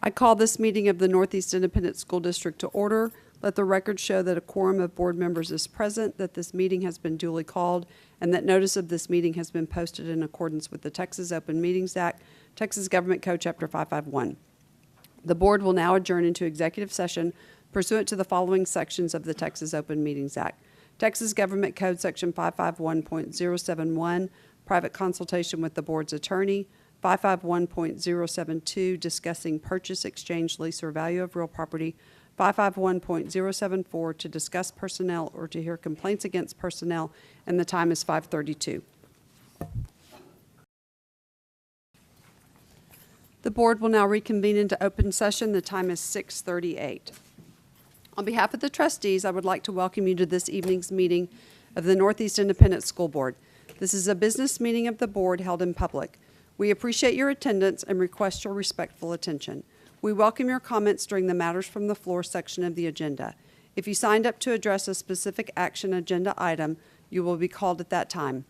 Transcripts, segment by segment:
I call this meeting of the Northeast Independent School District to order. Let the record show that a quorum of board members is present, that this meeting has been duly called, and that notice of this meeting has been posted in accordance with the Texas Open Meetings Act, Texas Government Code, Chapter 551. The board will now adjourn into executive session pursuant to the following sections of the Texas Open Meetings Act. Texas Government Code, Section 551.071, private consultation with the board's attorney. 551.072, discussing purchase, exchange, lease, or value of real property. 551.074, to discuss personnel or to hear complaints against personnel, and the time is 5:32. The board will now reconvene into open session. The time is 6:38. On behalf of the trustees, I would like to welcome you to this evening's meeting of the Northeast Independent School Board. This is a business meeting of the board held in public. We appreciate your attendance and request your respectful attention. We welcome your comments during the Matters from the Floor section of the agenda. If you signed up to address a specific action agenda item, you will be called at that time.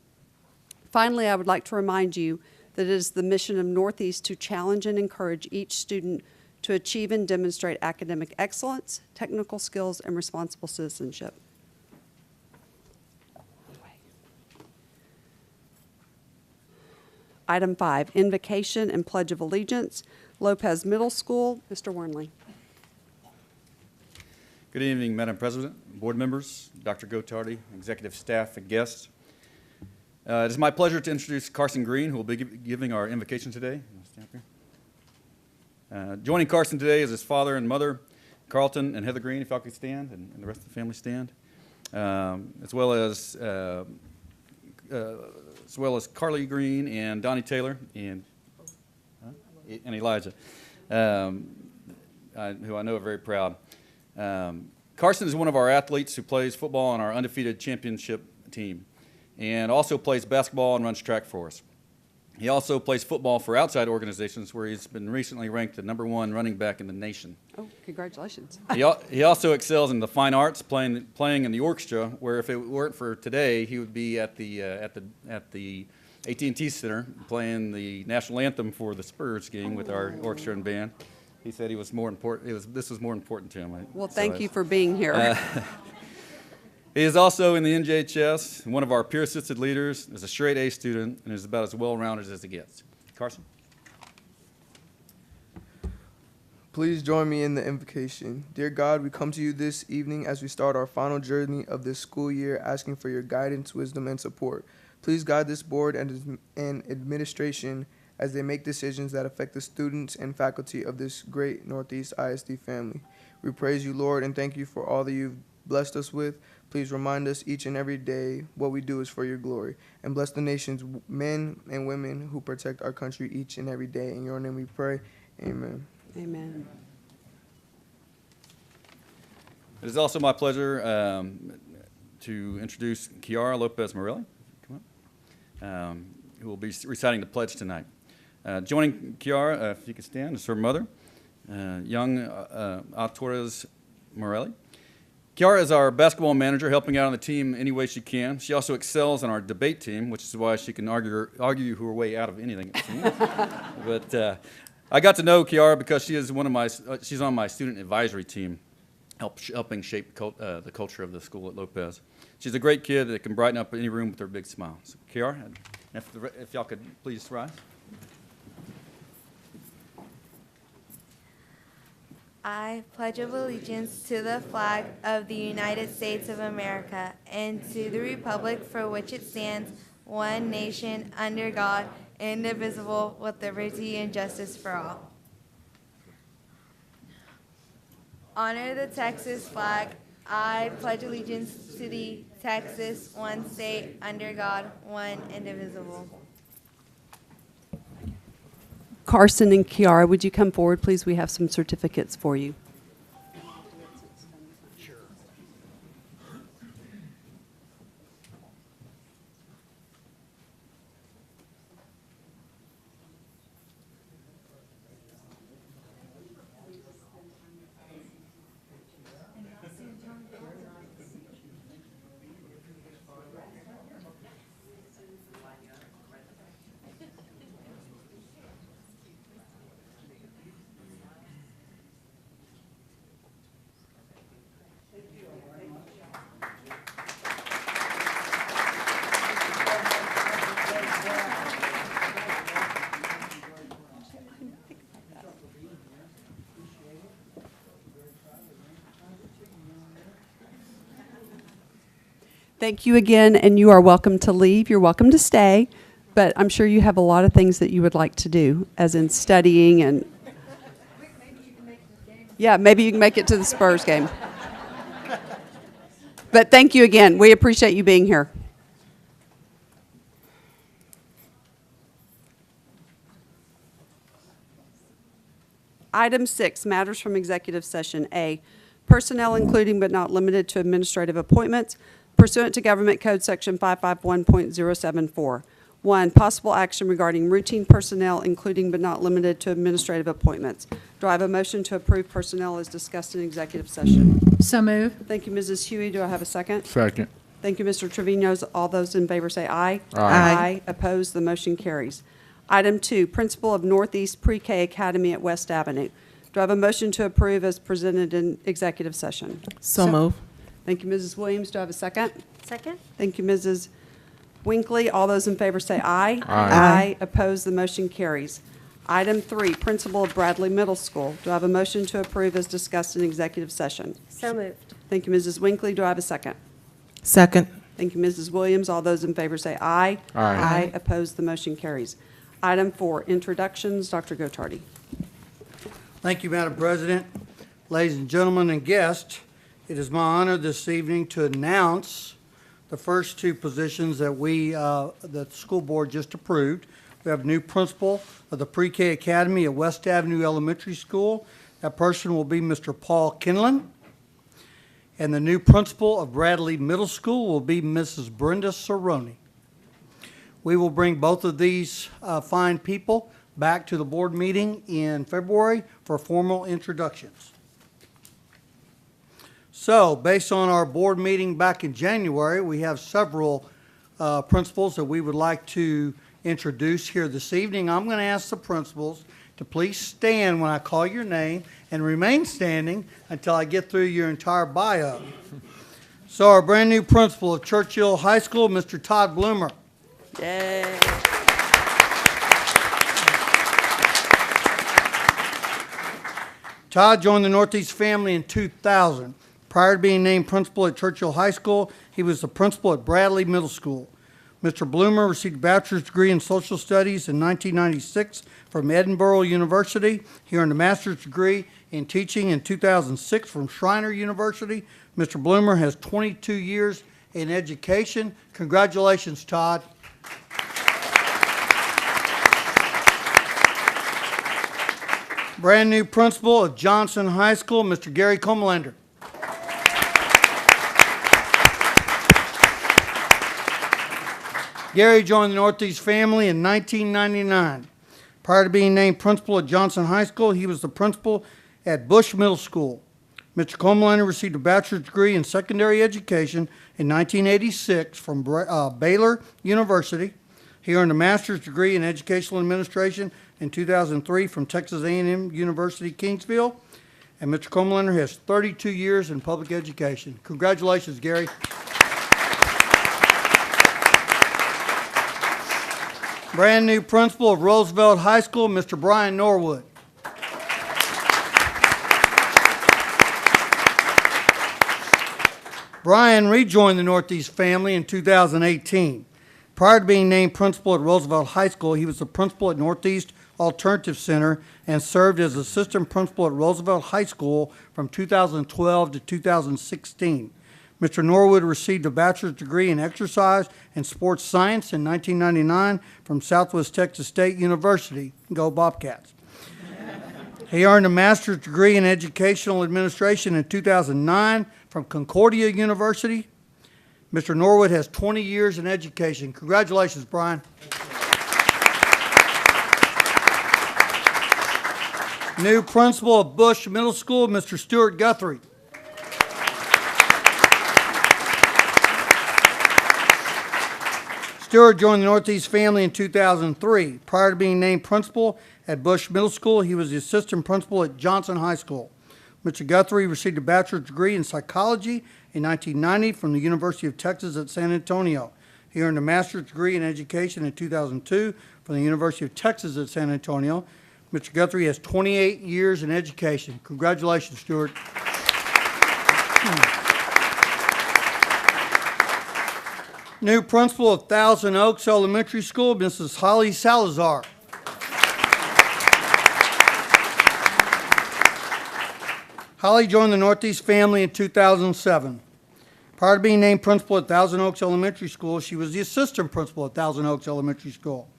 Finally, I would like to remind you that it is the mission of Northeast to challenge and encourage each student to achieve and demonstrate academic excellence, technical skills, and responsible citizenship. Item 5, invocation and pledge of allegiance. Lopez Middle School, Mr. Wernley. Good evening, Madam President, board members, Dr. Gottardy, executive staff, and guests. It is my pleasure to introduce Carson Green, who will be giving our invocation today. Joining Carson today is his father and mother, Carlton and Heather Green, if y'all could stand, and the rest of the family stand, as well as Carly Green and Donnie Taylor and Elijah, who I know are very proud. Carson is one of our athletes who plays football on our undefeated championship team and also plays basketball and runs track for us. He also plays football for outside organizations where he's been recently ranked the #1 running back in the nation. Oh, congratulations. He also excels in the fine arts, playing in the orchestra, where if it weren't for today, he would be at the AT&T Center playing the national anthem for the Spurs game with our orchestra and band. He said this was more important to him. Well, thank you for being here. He is also in the NJHS, one of our peer-assisted leaders, is a straight A student, and is about as well-rounded as it gets. Carson? Please join me in the invocation. Dear God, we come to you this evening as we start our final journey of this school year, asking for your guidance, wisdom, and support. Please guide this board and administration as they make decisions that affect the students and faculty of this great Northeast ISD family. We praise you, Lord, and thank you for all that you've blessed us with. Please remind us each and every day what we do is for your glory. And bless the nation's men and women who protect our country each and every day. In your name we pray. Amen. Amen. It is also my pleasure to introduce Kiara Lopez Morelli, who will be reciting the pledge tonight. Joining Kiara, if you could stand, is her mother, young Torres Morelli. Kiara is our basketball manager, helping out on the team any way she can. She also excels on our debate team, which is why she can argue her way out of anything, it seems. But I got to know Kiara because she is she's on my student advisory team, helping shape the culture of the school at Lopez. She's a great kid that can brighten up any room with her big smile. So, Kiara, if y'all could please rise. I pledge allegiance to the flag of the United States of America and to the republic for which it stands, one nation, under God, indivisible, with liberty and justice for all. Honor the Texas flag. I pledge allegiance to thee, Texas, one state, under God, one indivisible. Carson and Kiara, would you come forward, please? We have some certificates for you. Thank you again, and you are welcome to leave. You're welcome to stay, but I'm sure you have a lot of things that you would like to do, as in studying and... Yeah, maybe you can make it to the Spurs game. But thank you again. We appreciate you being here. Item 6, matters from executive session. A, personnel including but not limited to administrative appointments pursuant to Government Code Section 551.074. 1, possible action regarding routine personnel including but not limited to administrative appointments. Do I have a motion to approve personnel as discussed in executive session? So move. Thank you, Mrs. Hughey. Do I have a second? Second. Thank you, Mr. Trevino. All those in favor say aye. Aye. Opposed, the motion carries. Item 2, principal of Northeast Pre-K Academy at West Avenue. Do I have a motion to approve as presented in executive session? So move. Thank you, Mrs. Williams. Do I have a second? Second? Thank you, Mrs. Winkley. All those in favor say aye. Aye. Opposed, the motion carries. Item 3, principal of Bradley Middle School. Do I have a motion to approve as discussed in executive session? So moved. Thank you, Mrs. Winkley. Do I have a second? Second. Thank you, Mrs. Williams. All those in favor say aye. Aye. Opposed, the motion carries. Item 4, introductions. Dr. Gottardy. Thank you, Madam President. Ladies and gentlemen and guests, it is my honor this evening to announce the first 2 positions that the school board just approved. We have a new principal of the Pre-K Academy at West Avenue Elementary School. That person will be Mr. Paul Kinlan. And the new principal of Bradley Middle School will be Mrs. Brenda Cerrone. We will bring both of these fine people back to the board meeting in February for formal introductions. So, based on our board meeting back in January, we have several principals that we would like to introduce here this evening. I'm going to ask the principals to please stand when I call your name and remain standing until I get through your entire bio. So, our brand new principal of Churchill High School, Mr. Todd Bloomer. Yay. Todd joined the Northeast family in 2000. Prior to being named principal at Churchill High School, he was the principal at Bradley Middle School. Mr. Bloomer received a bachelor's degree in social studies in 1996 from Edinburgh University. He earned a master's degree in teaching in 2006 from Schreiner University. Mr. Bloomer has 22 years in education. Congratulations, Todd. Brand new principal of Johnson High School, Mr. Gary Comelander. Gary joined the Northeast family in 1999. Prior to being named principal at Johnson High School, he was the principal at Bush Middle School. Mr. Comelander received a bachelor's degree in secondary education in 1986 from Baylor University. He earned a master's degree in educational administration in 2003 from Texas A&M University, Kingsville. And Mr. Comelander has 32 years in public education. Congratulations, Gary. Brand new principal of Roosevelt High School, Mr. Brian Norwood. Brian rejoined the Northeast family in 2018. Prior to being named principal at Roosevelt High School, he was the principal at Northeast Alternative Center and served as assistant principal at Roosevelt High School from 2012 to 2016. Mr. Norwood received a bachelor's degree in exercise and sports science in 1999 from Southwest Texas State University. Go Bobcats. He earned a master's degree in educational administration in 2009 from Concordia University. Mr. Norwood has 20 years in education. Congratulations, Brian. New principal of Bush Middle School, Mr. Stuart Guthrie. Stuart joined the Northeast family in 2003. Prior to being named principal at Bush Middle School, he was the assistant principal at Johnson High School. Mr. Guthrie received a bachelor's degree in psychology in 1990 from the University of Texas at San Antonio. He earned a master's degree in education in 2002 from the University of Texas at San Antonio. Mr. Guthrie has 28 years in education. Congratulations, Stuart. New principal of Thousand Oaks Elementary School, Mrs. Holly Salazar. Holly joined the Northeast family in 2007. Prior to being named principal at Thousand Oaks Elementary School, she was the assistant principal at Thousand Oaks Elementary School.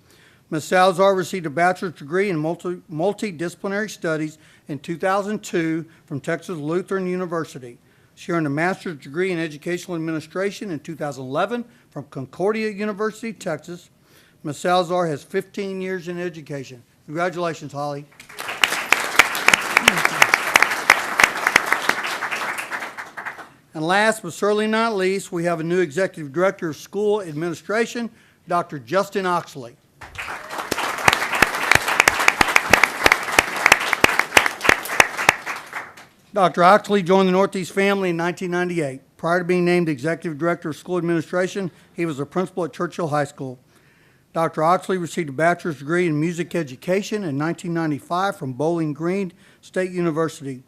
Ms. Salazar received a bachelor's degree in multidisciplinary studies in 2002 from Texas Lutheran University. She earned a master's degree in educational administration in 2011 from Concordia University, Texas. Ms. Salazar has 15 years in education. Congratulations, Holly. And last but certainly not least, we have a new Executive Director of School Administration, Dr. Justin Oxley. Dr. Oxley joined the Northeast family in 1998. Prior to being named Executive Director of School Administration, he was a principal at Churchill High School. Dr. Oxley received a bachelor's degree in music education in 1995 from Bowling Green State University.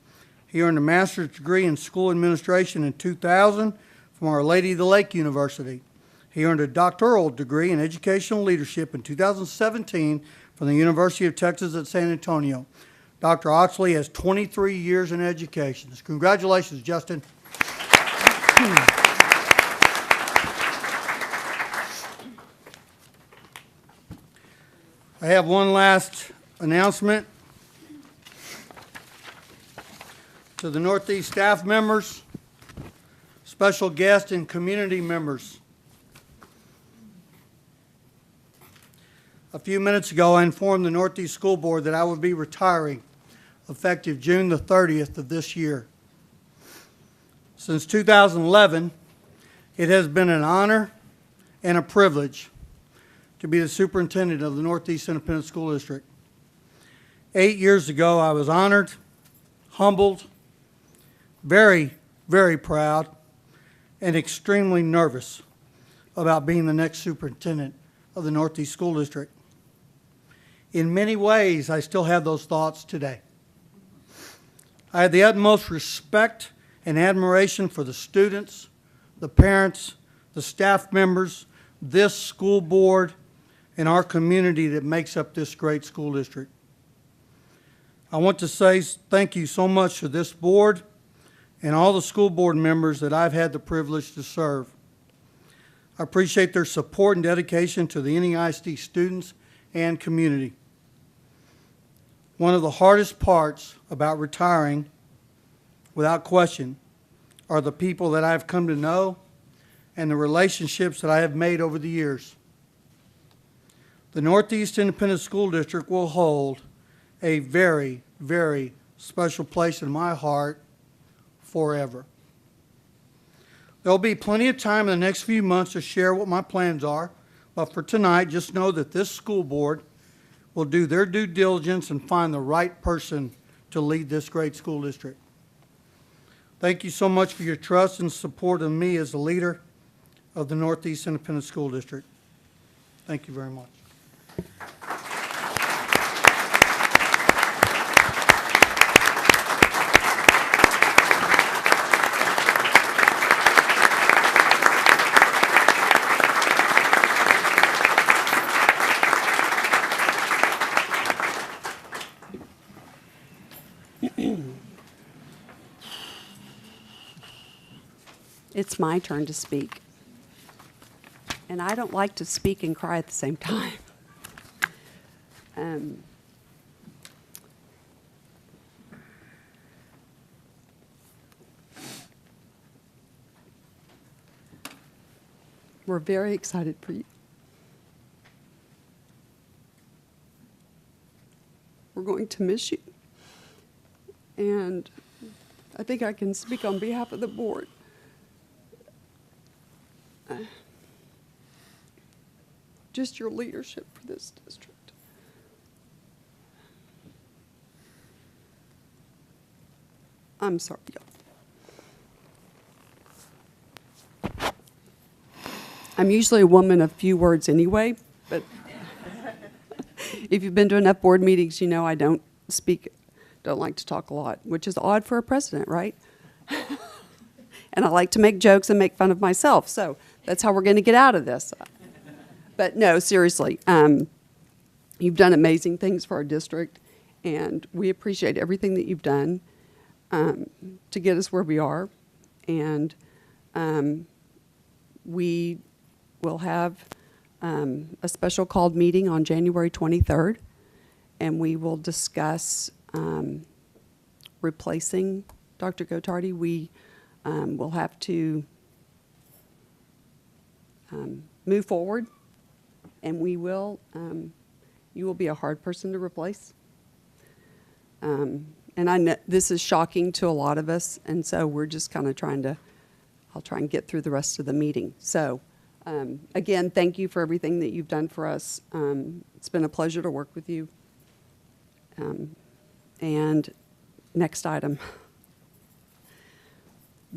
He earned a master's degree in school administration in 2000 from Our Lady of the Lake University. He earned a doctoral degree in educational leadership in 2017 from the University of Texas at San Antonio. Dr. Oxley has 23 years in education. Congratulations, Justin. I have one last announcement. To the Northeast staff members, special guests, and community members. A few minutes ago, I informed the Northeast School Board that I would be retiring effective June the 30th of this year. Since 2011, it has been an honor and a privilege to be the superintendent of the Northeast Independent School District. 8 years ago, I was honored, humbled, very, very proud, and extremely nervous about being the next superintendent of the Northeast School District. In many ways, I still have those thoughts today. I have the utmost respect and admiration for the students, the parents, the staff members, this school board, and our community that makes up this great school district. I want to say thank you so much to this board and all the school board members that I've had the privilege to serve. I appreciate their support and dedication to the NEISD students and community. One of the hardest parts about retiring, without question, are the people that I've come to know and the relationships that I have made over the years. The Northeast Independent School District will hold a very, very special place in my heart forever. There'll be plenty of time in the next few months to share what my plans are, but for tonight, just know that this school board will do their due diligence and find the right person to lead this great school district. Thank you so much for your trust and support of me as the leader of the Northeast Independent School District. Thank you very much. It's my turn to speak. And I don't like to speak and cry at the same time. We're very excited for you. We're going to miss you. And I think I can speak on behalf of the board. Just your leadership for this district. I'm sorry, y'all. I'm usually a woman of few words anyway, but if you've been to enough board meetings, you know I don't like to talk a lot, which is odd for a president, right? And I like to make jokes and make fun of myself. So That's how we're going to get out of this. But no, seriously, you've done amazing things for our district, and we appreciate everything that you've done to get us where we are. And we will have a special called meeting on January 23rd, and we will discuss replacing Dr. Gottardy. We will have to move forward, and we will, you will be a hard person to replace. And I know this is shocking to a lot of us, and so we're just kind of I'll try and get through the rest of the meeting. So, again, thank you for everything that you've done for us. It's been a pleasure to work with you. And next item.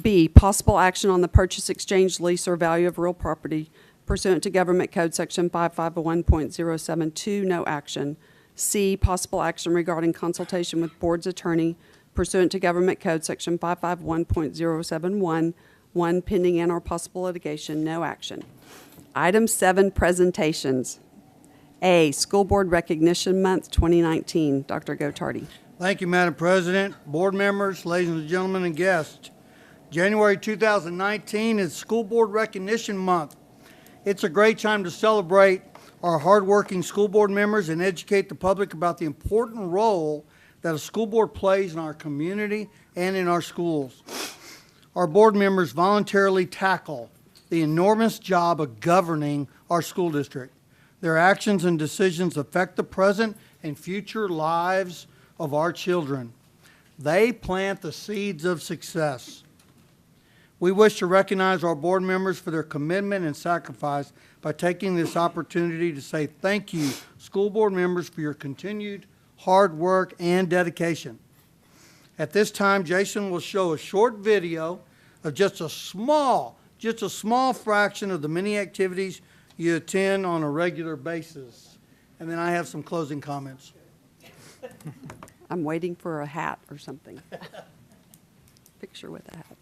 B, possible action on the purchase, exchange, lease, or value of real property pursuant to Government Code Section 5501.072, no action. C, possible action regarding consultation with board's attorney pursuant to Government Code Section 551.071, one, pending and or possible litigation, no action. Item 7, presentations. A, School Board Recognition Month 2019. Dr. Gottardy. Thank you, Madam President, board members, ladies and gentlemen, and guests. January 2019 is School Board Recognition Month. It's a great time to celebrate our hardworking school board members and educate the public about the important role that a school board plays in our community and in our schools. Our board members voluntarily tackle the enormous job of governing our school district. Their actions and decisions affect the present and future lives of our children. They plant the seeds of success. We wish to recognize our board members for their commitment and sacrifice by taking this opportunity to say thank you, school board members, for your continued hard work and dedication. At this time, Jason will show a short video of just a small fraction of the many activities you attend on a regular basis. And then I have some closing comments. I'm waiting for a hat or something. Picture with a hat.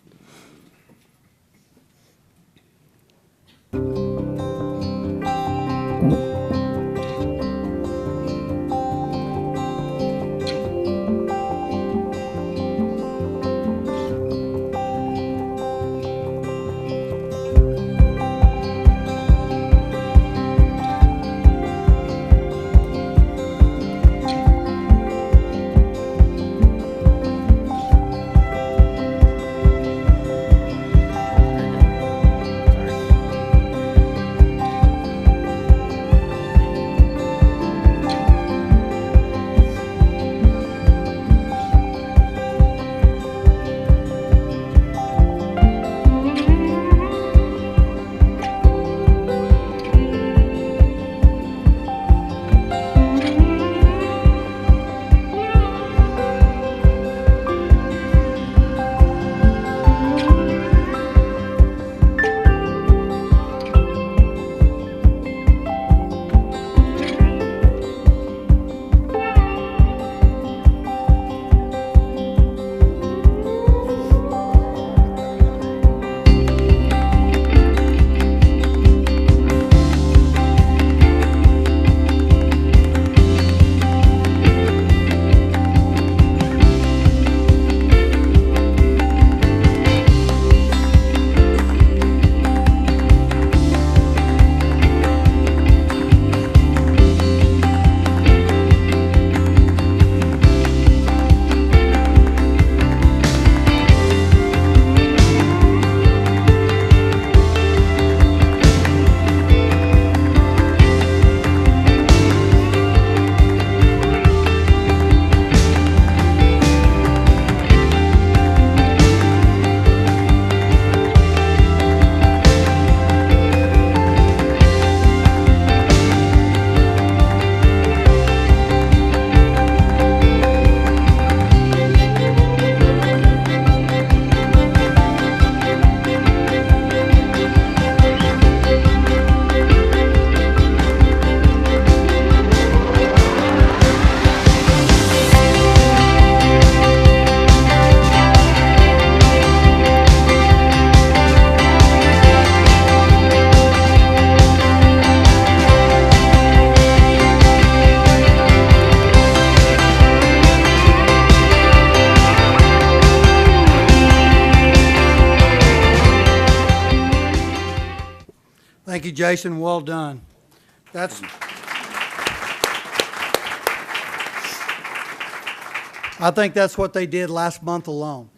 you, Jason. Well done. That's. I think that's what they did last month alone.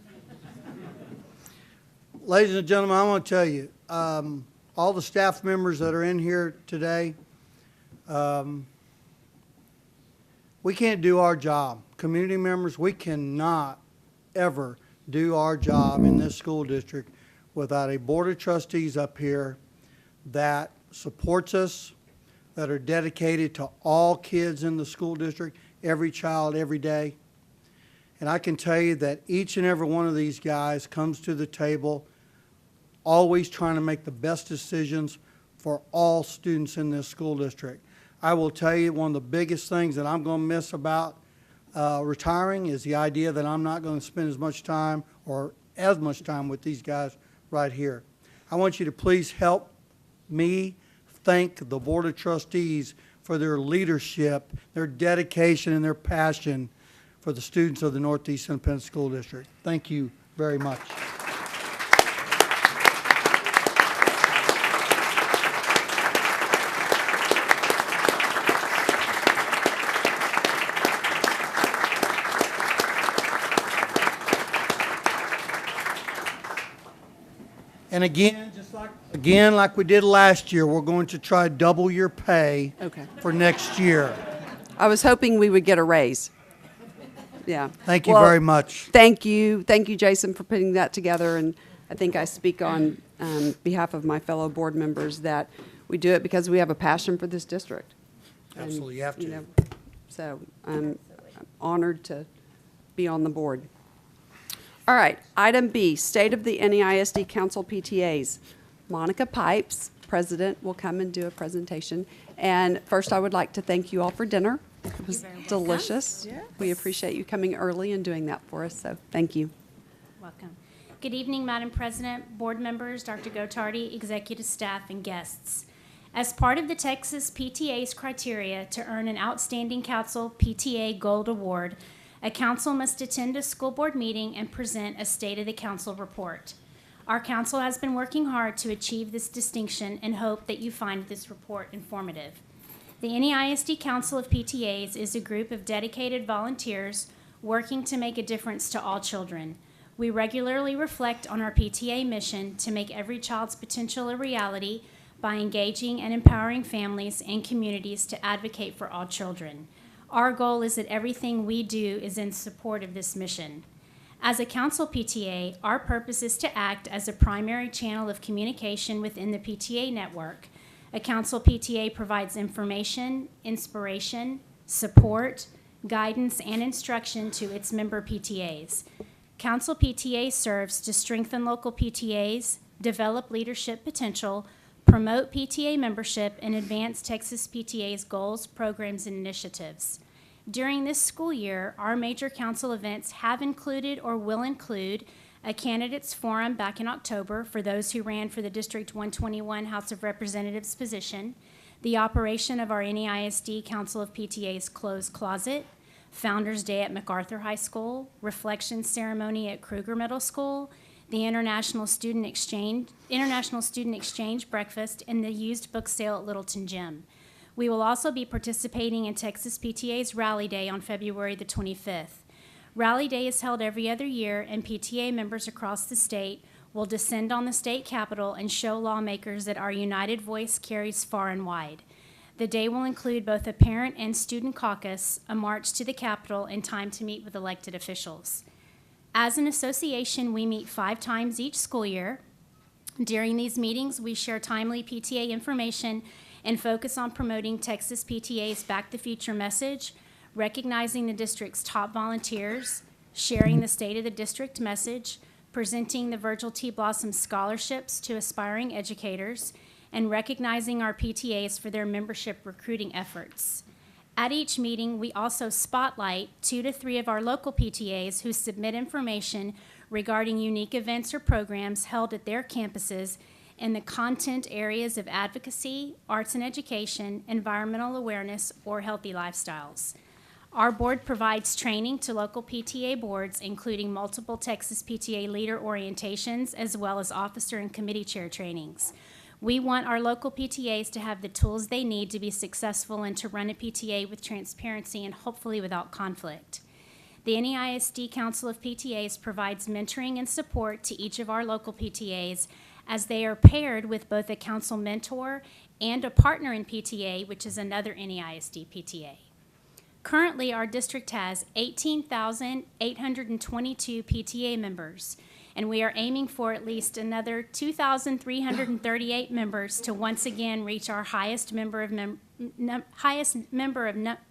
Ladies and gentlemen, I want to tell you, all the staff members that are in here today, we can't do our job. Community members, we cannot ever do our job in this school district without a board of trustees up here that supports us, that are dedicated to all kids in the school district, every child, every day. And I can tell you that each and every one of these guys comes to the table always trying to make the best decisions for all students in this school district. I will tell you one of the biggest things that I'm going to miss about retiring is the idea that I'm not going to spend as much time or as much time with these guys right here. I want you to please help me thank the Board of Trustees for their leadership, their dedication, and their passion for the students of the Northeast Independent School District. Thank you very much. And again, like we did last year, we're going to try to double your pay Okay. for next year. I was hoping we would get a raise. Yeah. Thank you Well, very much. Thank you, Jason, for putting that together, and I think I speak on behalf of my fellow board members that we do it because we have a passion for this district. And, Absolutely, you have to. So I'm honored to be on the board. All right, item B, State of the NEISD Council PTAs. Monica Pipes, President, will come and do a presentation. And first, I would like to thank you all for dinner. It was delicious. We appreciate you coming early and doing that for us, so thank you. Welcome. Good evening, Madam President, board members, Dr. Gottardy, executive staff, and guests. As part of the Texas PTA's criteria to earn an Outstanding Council PTA Gold Award, a council must attend a school board meeting and present a State of the Council report. Our council has been working hard to achieve this distinction and hope that you find this report informative. The NEISD Council of PTAs is a group of dedicated volunteers working to make a difference to all children. We regularly reflect on our PTA mission to make every child's potential a reality by engaging and empowering families and communities to advocate for all children. Our goal is that everything we do is in support of this mission. As a council PTA, our purpose is to act as a primary channel of communication within the PTA network. A council PTA provides information, inspiration, support, guidance, and instruction to its member PTAs. Council PTA serves to strengthen local PTAs, develop leadership potential, promote PTA membership, and advance Texas PTA's goals, programs, and initiatives. During this school year, our major council events have included or will include a candidates forum back in October for those who ran for the District 121 House of Representatives position, the operation of our NEISD Council of PTA's closed closet, Founders Day at MacArthur High School, reflection ceremony at Kruger Middle School, the International Student Exchange breakfast, and the used book sale at Littleton Gym. We will also be participating in Texas PTA's Rally Day on February the 25th. Rally Day is held every other year, and PTA members across the state will descend on the state capitol and show lawmakers that our united voice carries far and wide. The day will include both a parent and student caucus, a march to the Capitol, and time to meet with elected officials. As an association, we meet 5 times each school year. During these meetings, we share timely PTA information and focus on promoting Texas PTA's Back the Future message, recognizing the district's top volunteers, sharing the State of the District message, presenting the Virgil T. Blossom scholarships to aspiring educators, and recognizing our PTAs for their membership recruiting efforts. At each meeting, we also spotlight 2 to 3 of our local PTAs who submit information regarding unique events or programs held at their campuses in the content areas of advocacy, arts and education, environmental awareness, or healthy lifestyles. Our board provides training to local PTA boards, including multiple Texas PTA leader orientations, as well as officer and committee chair trainings. We want our local PTAs to have the tools they need to be successful and to run a PTA with transparency and hopefully without conflict. The NEISD Council of PTAs provides mentoring and support to each of our local PTAs as they are paired with both a council mentor and a partner in PTA, which is another NEISD PTA. Currently, our district has 18,822 PTA members, and we are aiming for at least another 2,338 members to once again reach our highest number of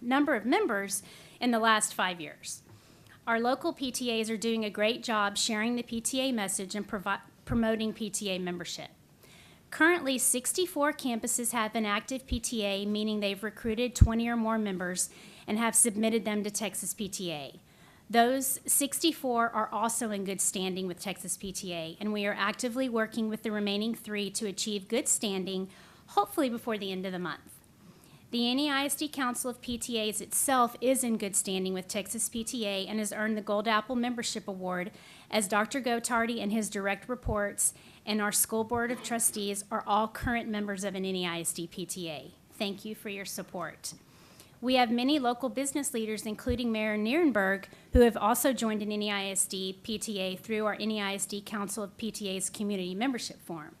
members in the last 5 years. Our local PTAs are doing a great job sharing the PTA message and promoting PTA membership. Currently, 64 campuses have an active PTA, meaning they've recruited 20 or more members and have submitted them to Texas PTA. Those 64 are also in good standing with Texas PTA, and we are actively working with the remaining 3 to achieve good standing, hopefully before the end of the month. The NEISD Council of PTAs itself is in good standing with Texas PTA and has earned the Gold Apple Membership Award, as Dr. Gottardy and his direct reports and our School Board of Trustees are all current members of an NEISD PTA. Thank you for your support. We have many local business leaders, including Mayor Nierenberg, who have also joined an NEISD PTA through our NEISD Council of PTA's Community Membership Forum.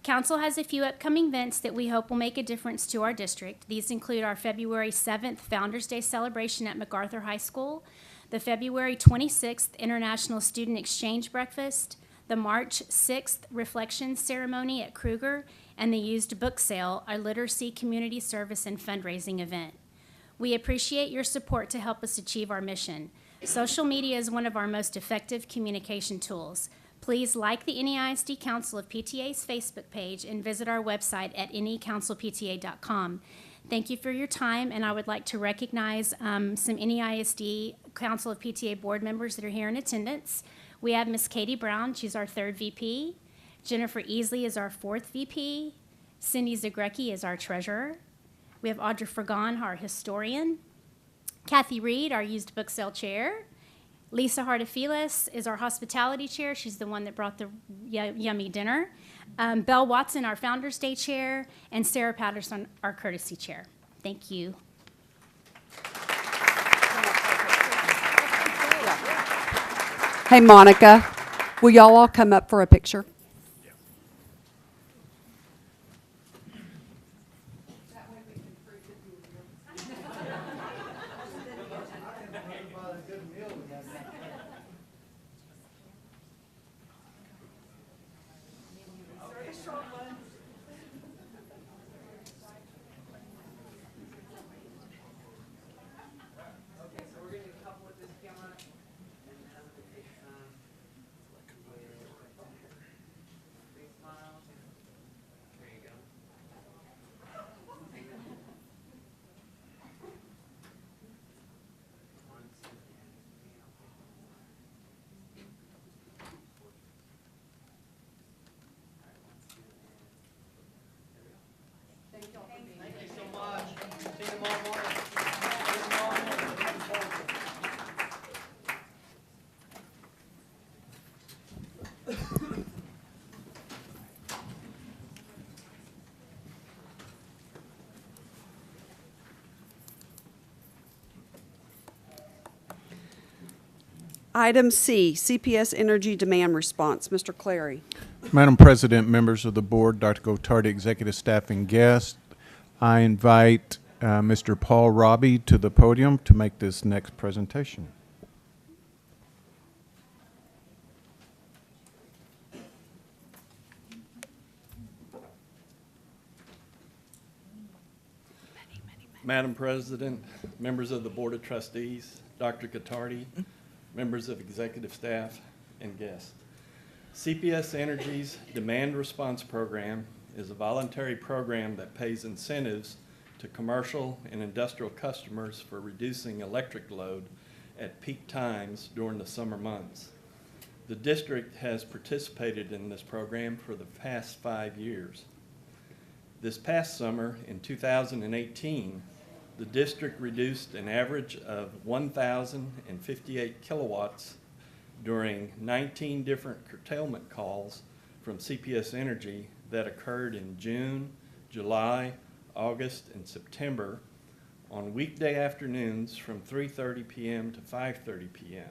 Council has a few upcoming events that we hope will make a difference to our district. These include our February 7th Founders Day celebration at MacArthur High School, the February 26th International Student Exchange Breakfast, the March 6th Reflection Ceremony at Kruger, and the Used Book Sale, our literacy, community service, and fundraising event. We appreciate your support to help us achieve our mission. Social media is one of our most effective communication tools. Please like the NEISD Council of PTA's Facebook page and visit our website at necouncilpta.com. Thank you for your time, and I would like to recognize some NEISD Council of PTA board members that are here in attendance. We have Ms. Katie Brown, she's our 3rd VP. Jennifer Easley is our 4th VP. Cindy Zagrecki is our treasurer. We have Audra Fragon, our historian. Kathy Reed, our used book sale chair. Lisa Hartofilis is our hospitality chair. She's the one that brought the yummy dinner. Belle Watson, our Founders Day chair, and Sarah Patterson, our courtesy chair. Thank you. Hey, Monica, will y'all all come up for a picture? Item C, CPS Energy Demand Response. Mr. Clary. Madam President, members of the board, Dr. Gottardy, executive staff, and guests, I invite Mr. Paul Robbie to the podium to make this next presentation. Madam President, members of the Board of Trustees, Dr. Gottardy, members of executive staff, and guests. CPS Energy's Demand Response Program is a voluntary program that pays incentives to commercial and industrial customers for reducing electric load at peak times during the summer months. The district has participated in this program for the past 5 years. This past summer, in 2018, the district reduced an average of 1,058 kilowatts during 19 different curtailment calls from CPS Energy that occurred in June, July, August, and September on weekday afternoons from 3:30 p.m. to 5:30 p.m.,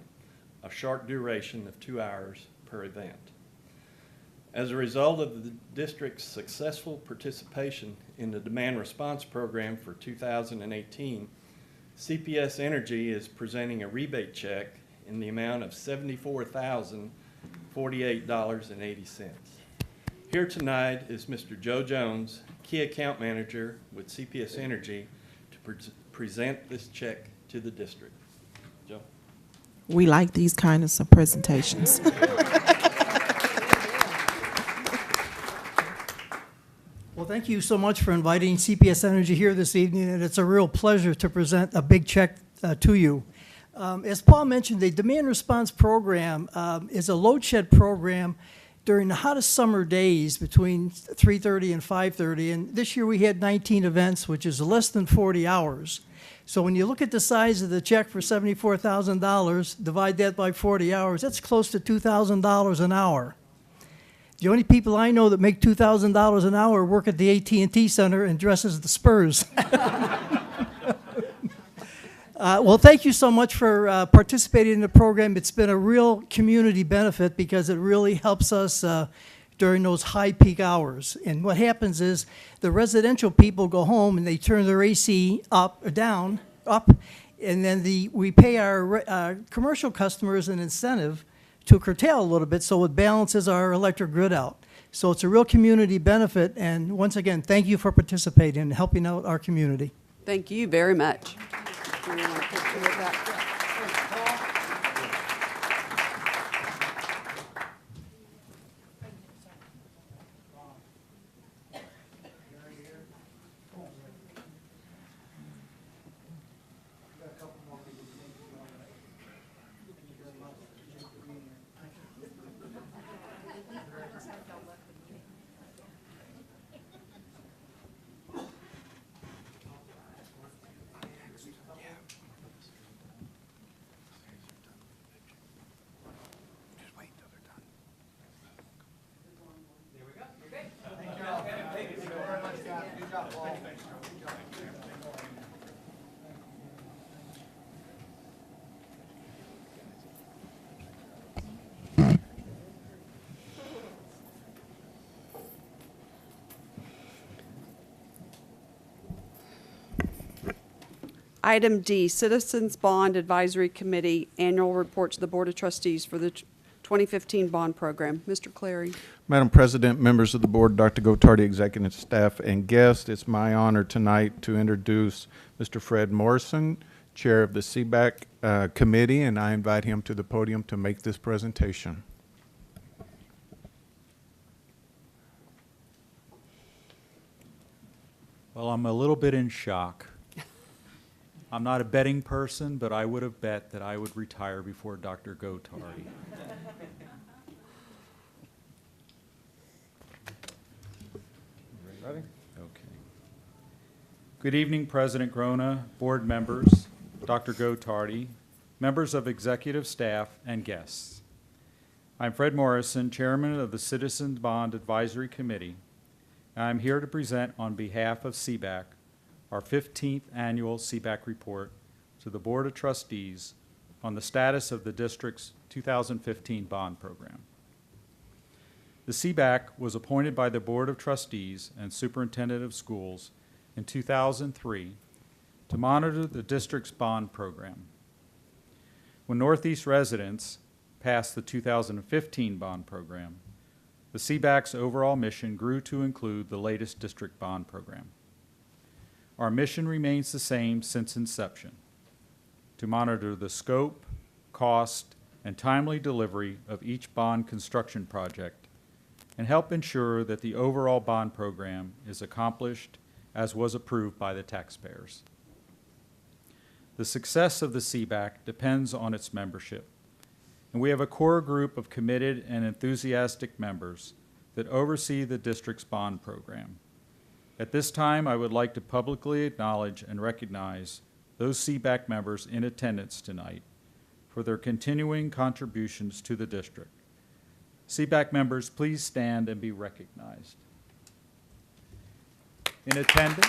a short duration of 2 hours per event. As a result of the district's successful participation in the demand response program for 2018, CPS Energy is presenting a rebate check in the amount of $74,048.80. Here tonight is Mr. Joe Jones, Key Account Manager with CPS Energy, to present this check to the district. Joe. We like these kinds of presentations. Well, thank you so much for inviting CPS Energy here this evening, and it's a real pleasure to present a big check to you. As Paul mentioned, the Demand Response Program is a load shed program during the hottest summer days between 3:30 and 5:30, and this year we had 19 events, which is less than 40 hours. So when you look at the size of the check for $74,000, divide that by 40 hours, that's close to $2,000 an hour. The only people I know that make $2,000 an hour work at the AT&T Center and dress as the Spurs. Well, thank you so much for participating in the program. It's been a real community benefit because it really helps us during those high peak hours. And what happens is the residential people go home and they turn their AC up or down, up, and then we pay our commercial customers an incentive to curtail a little bit so it balances our electric grid out. So it's a real community benefit, and once again, thank you for participating and helping out our community. Thank you very much. Do you want a picture of that? Item D, Citizens Bond Advisory Committee Annual Report to the Board of Trustees for the 2015 bond program. Mr. Clary. Madam President, members of the board, Dr. Gottardy, executive staff, and guests, it's my honor tonight to introduce Mr. Fred Morrison, Chair of the CBAC Committee, and I invite him to the podium to make this presentation. Well, I'm a little bit in shock. I'm not a betting person, but I would have bet that I would retire before Dr. Gottardy. Ready? Okay. Good evening, President Grona, board members, Dr. Gottardy, members of executive staff, and guests. I'm Fred Morrison, Chairman of the Citizens Bond Advisory Committee, and I'm here to present on behalf of CBAC our 15th annual CBAC report to the Board of Trustees on the status of the district's 2015 bond program. The CBAC was appointed by the Board of Trustees and Superintendent of Schools in 2003 to monitor the district's bond program. When Northeast residents passed the 2015 bond program, the CBAC's overall mission grew to include the latest district bond program. Our mission remains the same since inception: to monitor the scope, cost, and timely delivery of each bond construction project and help ensure that the overall bond program is accomplished as was approved by the taxpayers. The success of the CBAC depends on its membership, and we have a core group of committed and enthusiastic members that oversee the district's bond program. At this time, I would like to publicly acknowledge and recognize those CBAC members in attendance tonight for their continuing contributions to the district. CBAC members, please stand and be recognized. In attendance,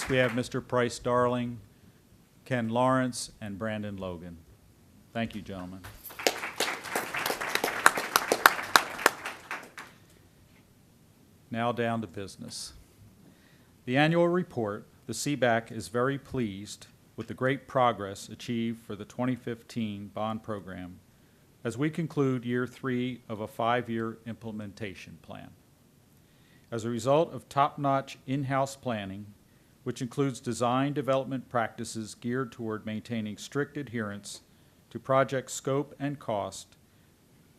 we have Mr. Price Darling, Ken Lawrence, and Brandon Logan. Thank you, gentlemen. Now down to business. The annual report, the CBAC is very pleased with the great progress achieved for the 2015 bond program as we conclude year 3 of a 5-year implementation plan. As a result of top-notch in-house planning, which includes design development practices geared toward maintaining strict adherence to project scope and cost,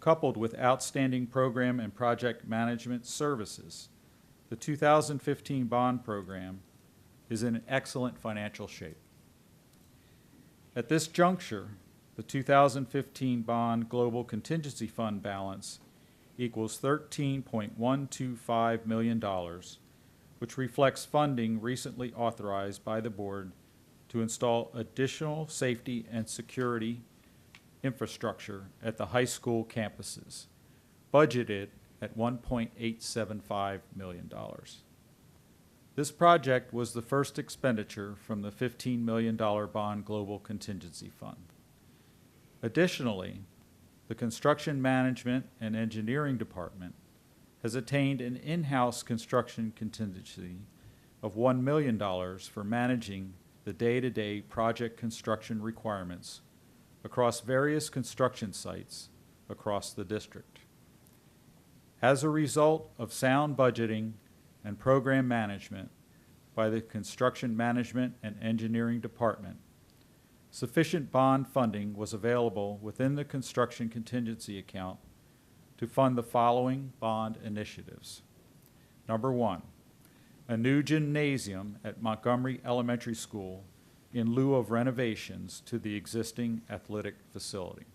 coupled with outstanding program and project management services, the 2015 bond program is in excellent financial shape. At this juncture, the 2015 bond global contingency fund balance equals $13.125 million, which reflects funding recently authorized by the board to install additional safety and security infrastructure at the high school campuses, budgeted at $1.875 million. This project was the first expenditure from the $15 million bond global contingency fund. Additionally, the Construction Management and Engineering Department has attained an in-house construction contingency of $1 million for managing the day-to-day project construction requirements across various construction sites across the district. As a result of sound budgeting and program management by the Construction Management and Engineering Department, sufficient bond funding was available within the construction contingency account to fund the following bond initiatives. Number 1, a new gymnasium at Montgomery Elementary School in lieu of renovations to the existing athletic facility.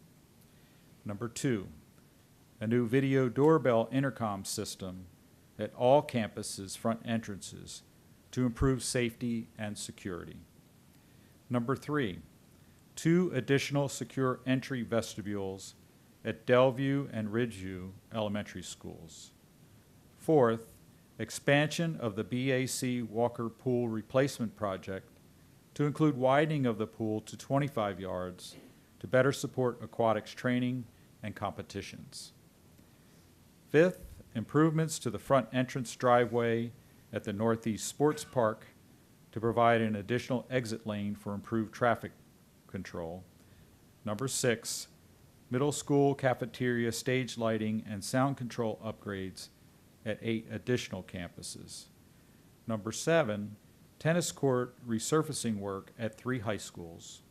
Number 2, a new video doorbell intercom system at all campuses' front entrances to improve safety and security. Number 3, 2 additional secure entry vestibules at Delview and Ridgeview Elementary Schools. 4th, expansion of the BAC Walker Pool Replacement Project to include widening of the pool to 25 yards to better support aquatics training and competitions. 5th, improvements to the front entrance driveway at the Northeast Sports Park to provide an additional exit lane for improved traffic control. Number 6, middle school cafeteria stage lighting and sound control upgrades at 8 additional campuses. Number 7, tennis court resurfacing work at 3 high schools.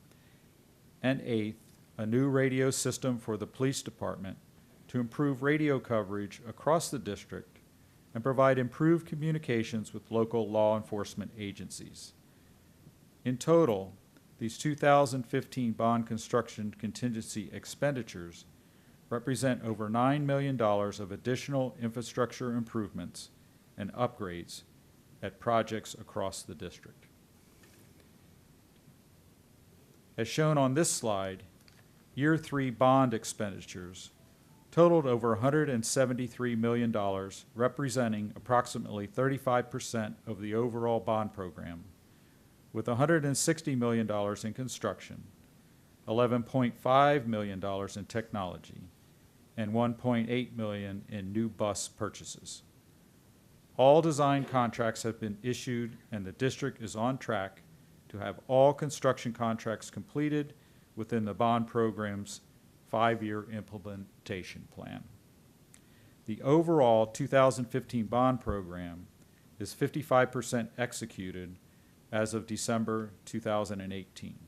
And 8th, a new radio system for the police department to improve radio coverage across the district and provide improved communications with local law enforcement agencies. In total, these 2015 bond construction contingency expenditures represent over $9 million of additional infrastructure improvements and upgrades at projects across the district. As shown on this slide, Year 3 bond expenditures totaled over $173 million, representing approximately 35% of the overall bond program, with $160 million in construction, $11.5 million in technology, and $1.8 million in new bus purchases. All design contracts have been issued, and the district is on track to have all construction contracts completed within the bond program's 5-year implementation plan. The overall 2015 bond program is 55% executed as of December 2018.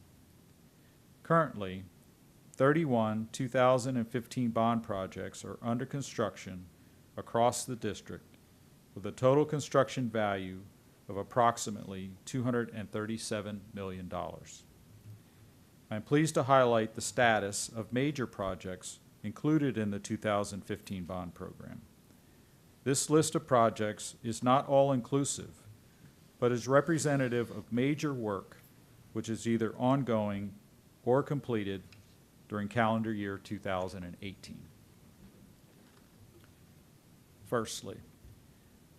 Currently, 31 2015 bond projects are under construction across the district with a total construction value of approximately $237 million. I'm pleased to highlight the status of major projects included in the 2015 bond program. This list of projects is not all-inclusive, but is representative of major work which is either ongoing or completed during calendar year 2018. Firstly,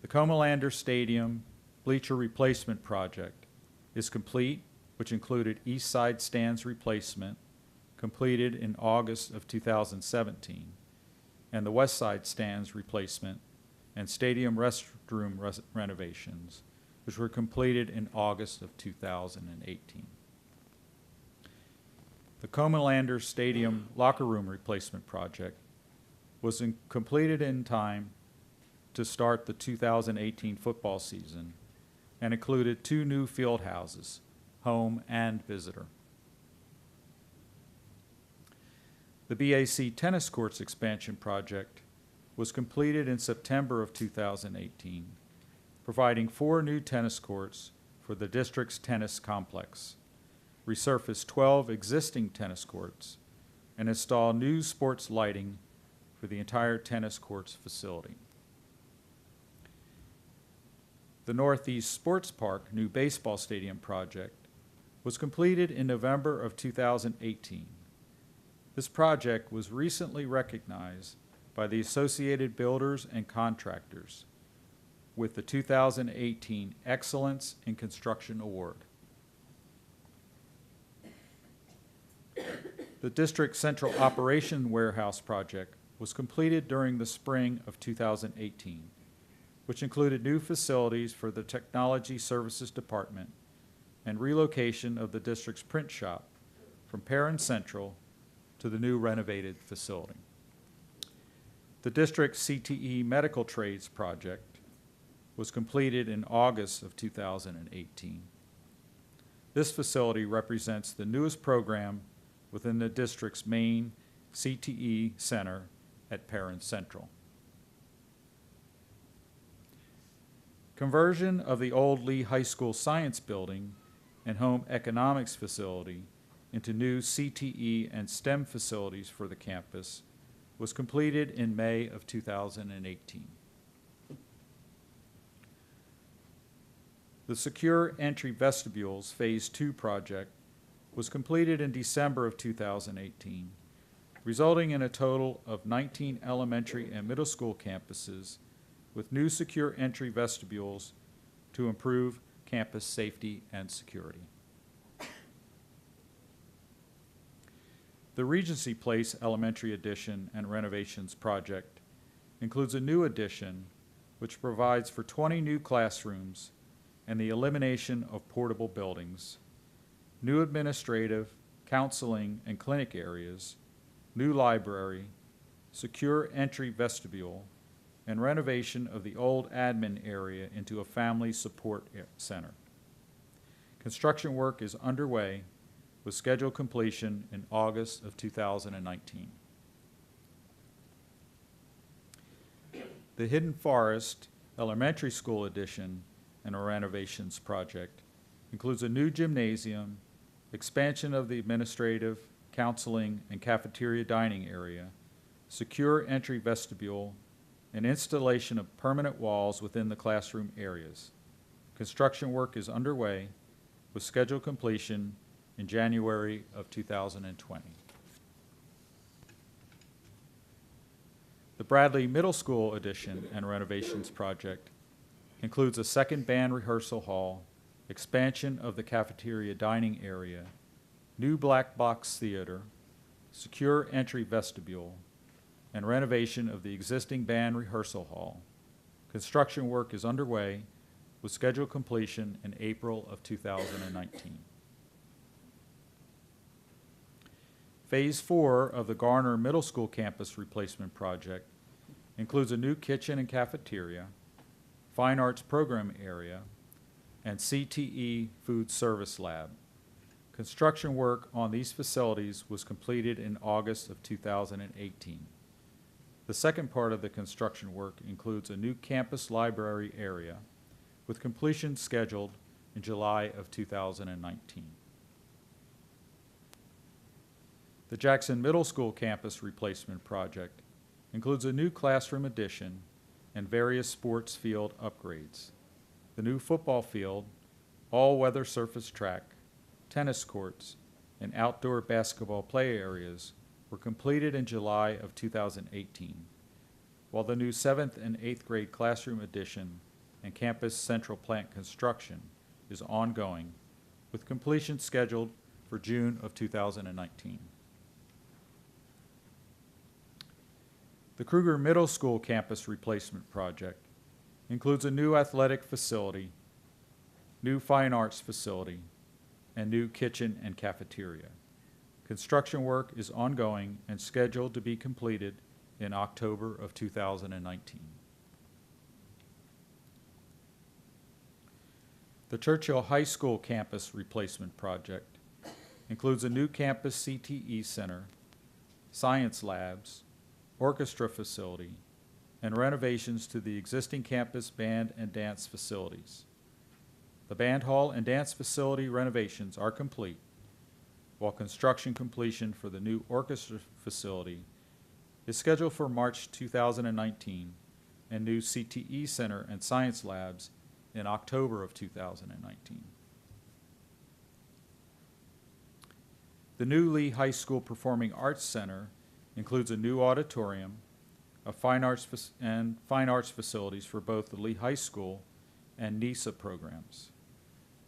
the Comalander Stadium bleacher replacement project is complete, which included east side stands replacement, completed in August of 2017, and the west side stands replacement and stadium restroom renovations, which were completed in August of 2018. The Comalander Stadium locker room replacement project was completed in time to start the 2018 football season and included 2 new field houses, home and visitor. The BAC tennis courts expansion project was completed in September of 2018, providing 4 new tennis courts for the district's tennis complex, resurfaced 12 existing tennis courts, and install new sports lighting for the entire tennis courts facility. The Northeast Sports Park new baseball stadium project was completed in November of 2018. This project was recently recognized by the Associated Builders and Contractors with the 2018 Excellence in Construction Award. The District Central Operation Warehouse project was completed during the spring of 2018, which included new facilities for the Technology Services Department and relocation of the district's print shop from Perrin Central to the new renovated facility. The district's CTE Medical Trades project was completed in August of 2018. This facility represents the newest program within the district's main CTE center at Perrin Central. Conversion of the old Lee High School Science Building and Home Economics Facility into new CTE and STEM facilities for the campus was completed in May of 2018. The Secure Entry Vestibules Phase 2 project was completed in December of 2018, resulting in a total of 19 elementary and middle school campuses with new secure entry vestibules to improve campus safety and security. The Regency Place Elementary Addition and Renovations project includes a new addition which provides for 20 new classrooms and the elimination of portable buildings, new administrative, counseling, and clinic areas, new library, secure entry vestibule, and renovation of the old admin area into a family support center. Construction work is underway with scheduled completion in August of 2019. The Hidden Forest Elementary School addition and a renovations project includes a new gymnasium, expansion of the administrative, counseling, and cafeteria dining area, secure entry vestibule, and installation of permanent walls within the classroom areas. Construction work is underway with scheduled completion in January of 2020. The Bradley Middle School addition and renovations project includes a second band rehearsal hall, expansion of the cafeteria dining area, new black box theater, secure entry vestibule, and renovation of the existing band rehearsal hall. Construction work is underway with scheduled completion in April of 2019. Phase 4 of the Garner Middle School campus replacement project includes a new kitchen and cafeteria, fine arts program area, and CTE food service lab. Construction work on these facilities was completed in August of 2018. The second part of the construction work includes a new campus library area with completion scheduled in July of 2019. The Jackson Middle School campus replacement project includes a new classroom addition and various sports field upgrades. The new football field, all-weather surface track, tennis courts, and outdoor basketball play areas were completed in July of 2018. while the new 7th and 8th grade classroom addition and campus central plant construction is ongoing, with completion scheduled for June of 2019. The Kruger Middle School campus replacement project includes a new athletic facility, new fine arts facility, and new kitchen and cafeteria. Construction work is ongoing and scheduled to be completed in October of 2019. The Churchill High School campus replacement project includes a new campus CTE center, science labs, orchestra facility, and renovations to the existing campus band and dance facilities. The band hall and dance facility renovations are complete, while construction completion for the new orchestra facility is scheduled for March 2019 and new CTE center and science labs in October of 2019. The new Lee High School Performing Arts Center includes a new auditorium, a fine arts facilities for both the Lee High School and NEISD programs.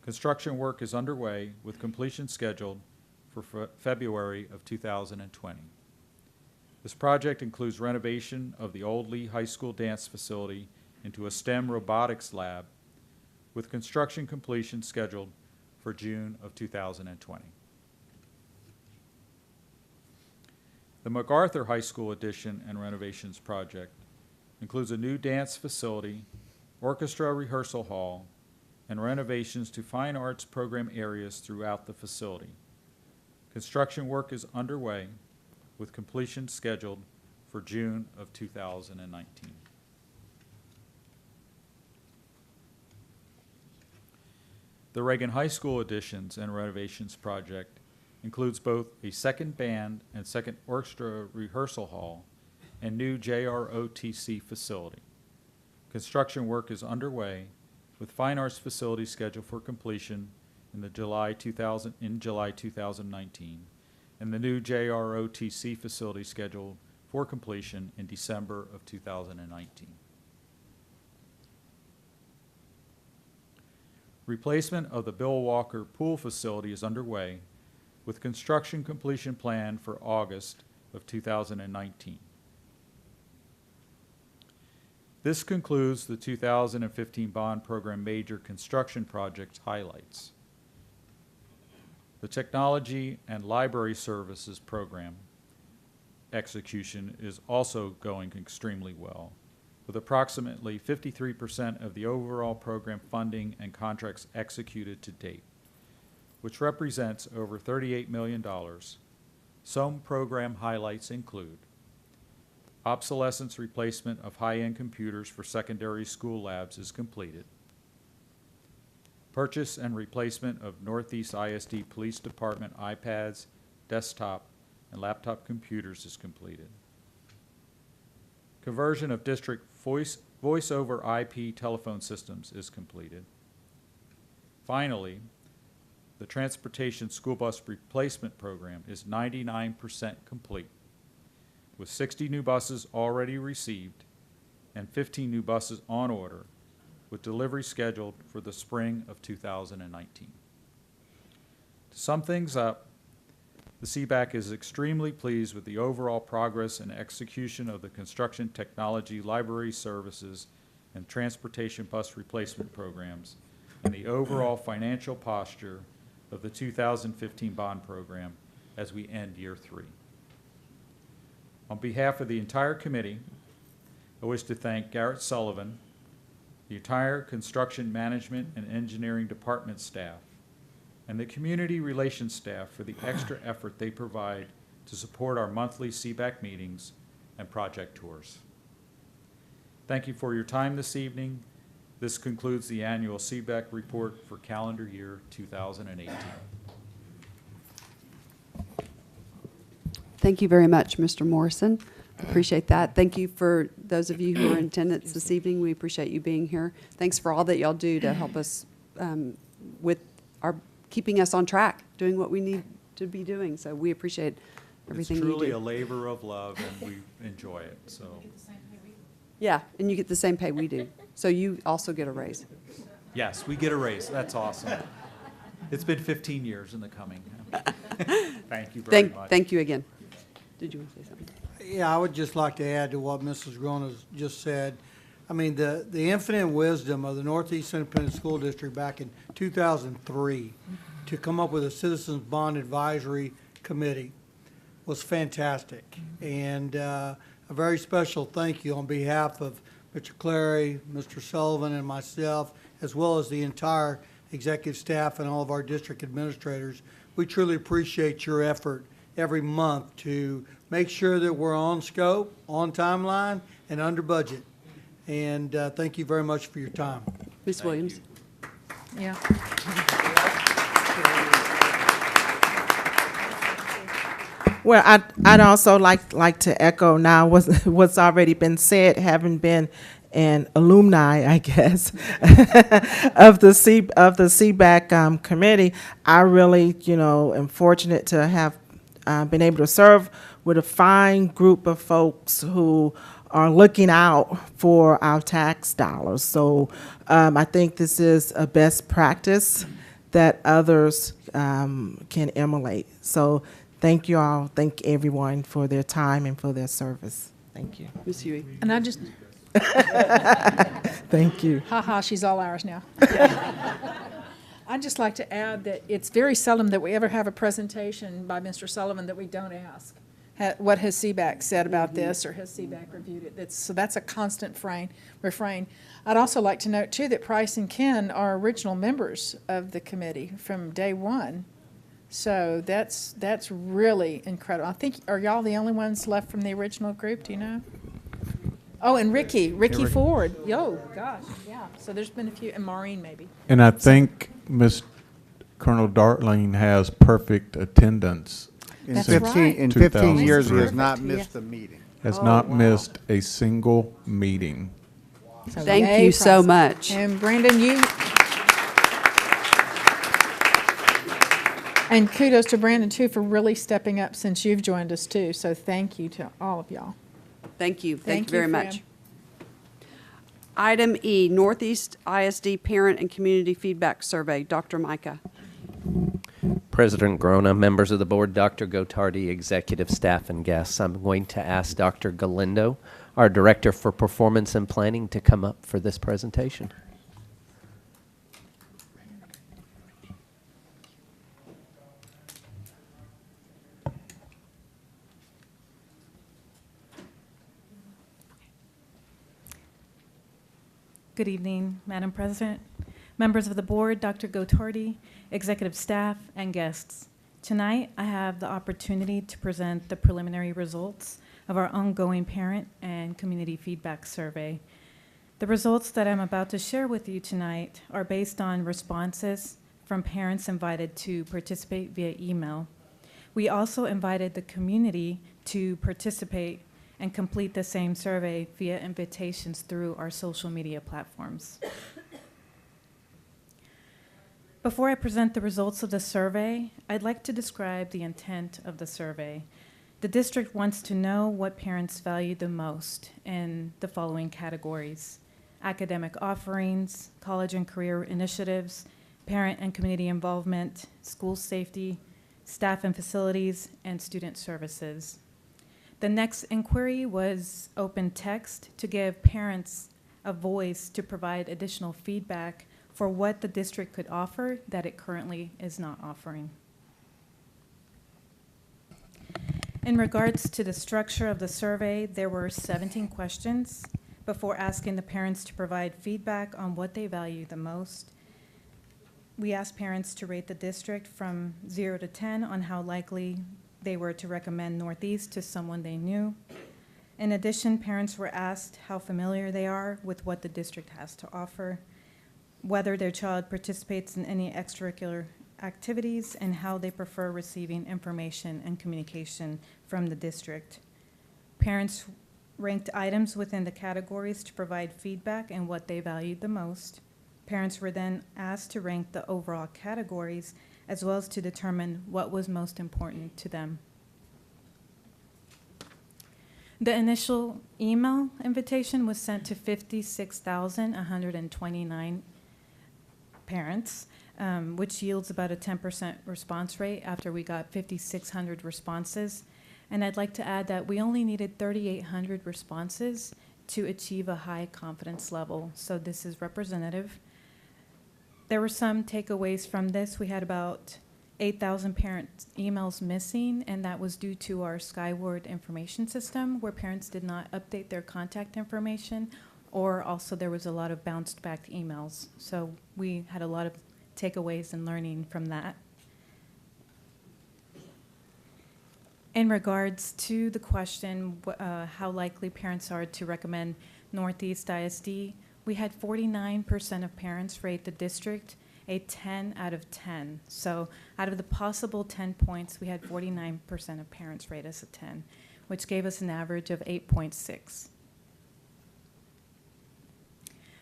Construction work is underway with completion scheduled for February of 2020. This project includes renovation of the old Lee High School dance facility into a STEM robotics lab, with construction completion scheduled for June of 2020. The MacArthur High School addition and renovations project includes a new dance facility, orchestra rehearsal hall, and renovations to fine arts program areas throughout the facility. Construction work is underway with completion scheduled for June of 2019. The Reagan High School additions and renovations project includes both a second band and second orchestra rehearsal hall and new JROTC facility. Construction work is underway with fine arts facilities scheduled for completion in July 2019, and the new JROTC facility scheduled for completion in December of 2019. Replacement of the Bill Walker Pool facility is underway, with construction completion planned for August of 2019. This concludes the 2015 bond program major construction projects highlights. The Technology and Library Services program execution is also going extremely well, with approximately 53% of the overall program funding and contracts executed to date, which represents over $38 million. Some program highlights include obsolescence replacement of high-end computers for secondary school labs is completed. Purchase and replacement of Northeast ISD Police Department iPads, desktop, and laptop computers is completed. Conversion of district voice over IP telephone systems is completed. Finally, the Transportation School Bus Replacement Program is 99% complete, with 60 new buses already received and 15 new buses on order, with delivery scheduled for the spring of 2019. To sum things up, the CBAC is extremely pleased with the overall progress and execution of the Construction Technology Library Services and Transportation Bus Replacement Programs and the overall financial posture of the 2015 bond program as we end year 3. On behalf of the entire committee, I wish to thank Garrett Sullivan, the entire construction management and engineering department staff, and the community relations staff for the extra effort they provide to support our monthly CBAC meetings and project tours. Thank you for your time this evening. This concludes the annual CBAC report for calendar year 2018. Thank you very much, Mr. Morrison. Appreciate that. Thank you for those of you who are in attendance this evening. We appreciate you being here. Thanks for all that y'all do to help us with our keeping us on track, doing what we need to be doing. So we appreciate everything you do. It's truly a labor of love, and we enjoy it. So Yeah, and you get the same pay we do. So you also get a raise. Yes, we get a raise. That's awesome. It's been 15 years in the coming. Thank you very much. Thank you again. Did you want to say something? Yeah, I would just like to add to what Mrs. Grona just said. I mean, the infinite wisdom of the Northeast Independent School District back in 2003 to come up with a Citizens Bond Advisory Committee was fantastic. And a very special thank you on behalf of Mr. Clary, Mr. Sullivan, and myself, as well as the entire executive staff and all of our district administrators. We truly appreciate your effort every month to make sure that we're on scope, on timeline, and under budget. And thank you very much for your time. Ms. Williams? Yeah. Well, I'd also like to echo now what's already been said, having been an alumni, I guess, of the C.P.A. committee. I really, am fortunate to have been able to serve with a fine group of folks who are looking out for our tax dollars. So I think this is a best practice that others can emulate. So thank you all. Thank everyone for their time and for their service. Thank you. Ms. Hughey? And I just, Thank you. she's all ours now. I'd just like to add that it's very seldom that we ever have a presentation by Mr. Sullivan that we don't ask. What has CBAC said about this, or has CBAC reviewed it? So that's a constant refrain. I'd also like to note, too, that Price and Ken are original members of the committee from day one. So that's really incredible. I think, are y'all the only ones left from the original group? Do you know? Oh, and Ricky Ford. Yo, gosh, yeah. So there's been a few, and Maureen maybe. And I think Miss Colonel Dartling has perfect attendance. In That's 15, right. in 15 years, he has Perfect, not yeah. missed a meeting. Has not missed a single meeting. So Thank yay, you so Price. much. And Brandon, you. And kudos to Brandon, too, for really stepping up since you've joined us, too. So thank you to all of y'all. Thank you. Thank you very Fran. much. Item E, Northeast ISD Parent and Community Feedback Survey. Dr. Maika. President Grona, members of the board, Dr. Gottardy, executive staff, and guests. I'm going to ask Dr. Galindo, our Director for Performance and Planning, to come up for this presentation. Good evening, Madam President, members of the board, Dr. Gottardy, executive staff, and guests. Tonight, I have the opportunity to present the preliminary results of our ongoing parent and community feedback survey. The results that I'm about to share with you tonight are based on responses from parents invited to participate via email. We also invited the community to participate and complete the same survey via invitations through our social media platforms. Before I present the results of the survey, I'd like to describe the intent of the survey. The district wants to know what parents value the most in the following categories: academic offerings, college and career initiatives, parent and community involvement, school safety, staff and facilities, and student services. The next inquiry was open text to give parents a voice to provide additional feedback for what the district could offer that it currently is not offering. In regards to the structure of the survey, there were 17 questions before asking the parents to provide feedback on what they value the most. We asked parents to rate the district from 0 to 10 on how likely they were to recommend Northeast to someone they knew. In addition, parents were asked how familiar they are with what the district has to offer, whether their child participates in any extracurricular activities, and how they prefer receiving information and communication from the district. Parents ranked items within the categories to provide feedback and what they valued the most. Parents were then asked to rank the overall categories as well as to determine what was most important to them. The initial email invitation was sent to 56,129 parents, which yields about a 10% response rate after we got 5,600 responses. And I'd like to add that we only needed 3,800 responses to achieve a high confidence level, so this is representative. There were some takeaways from this. We had about 8,000 parent emails missing, and that was due to our Skyward information system, where parents did not update their contact information, or also there was a lot of bounced back emails. So we had a lot of takeaways and learning from that. In regards to the question, how likely parents are to recommend Northeast ISD, we had 49% of parents rate the district a 10 out of 10. So out of the possible 10 points, we had 49% of parents rate us a 10, which gave us an average of 8.6.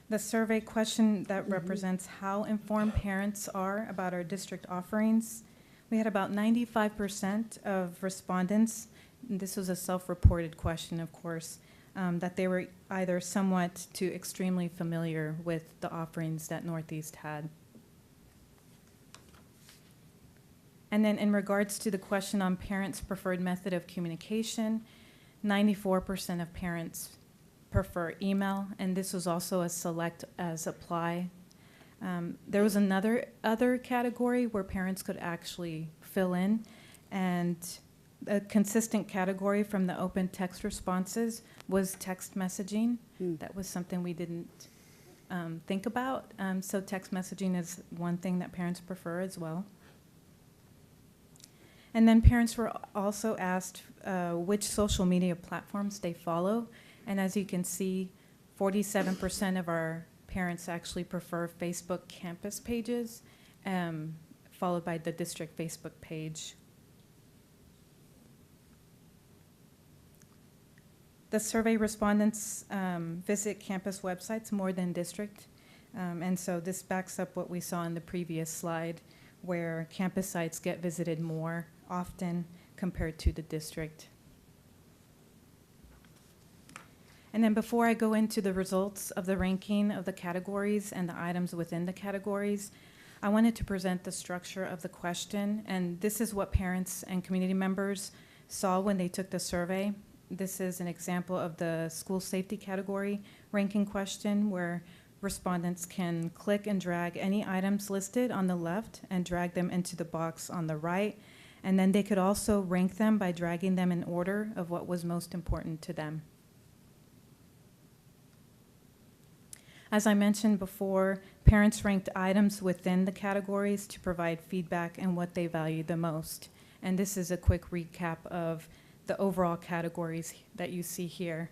The survey question that represents how informed parents are about our district offerings. We had about 95% of respondents, and this was a self-reported question, of course, that they were either somewhat to extremely familiar with the offerings that Northeast had. And then in regards to the question on parents' preferred method of communication, 94% of parents prefer email, and this was also a select as apply. There was other category where parents could actually fill in, and a consistent category from the open text responses was text messaging. That was something we didn't think about. So text messaging is one thing that parents prefer as well. And then parents were also asked which social media platforms they follow. And as you can see, 47% of our parents actually prefer Facebook campus pages, followed by the district Facebook page. The survey respondents visit campus websites more than district. And so this backs up what we saw in the previous slide, where campus sites get visited more often compared to the district. And then before I go into the results of the ranking of the categories and the items within the categories, I wanted to present the structure of the question. And this is what parents and community members saw when they took the survey. This is an example of the school safety category ranking question, where respondents can click and drag any items listed on the left and drag them into the box on the right. And then they could also rank them by dragging them in order of what was most important to them. As I mentioned before, parents ranked items within the categories to provide feedback and what they valued the most. And this is a quick recap of the overall categories that you see here.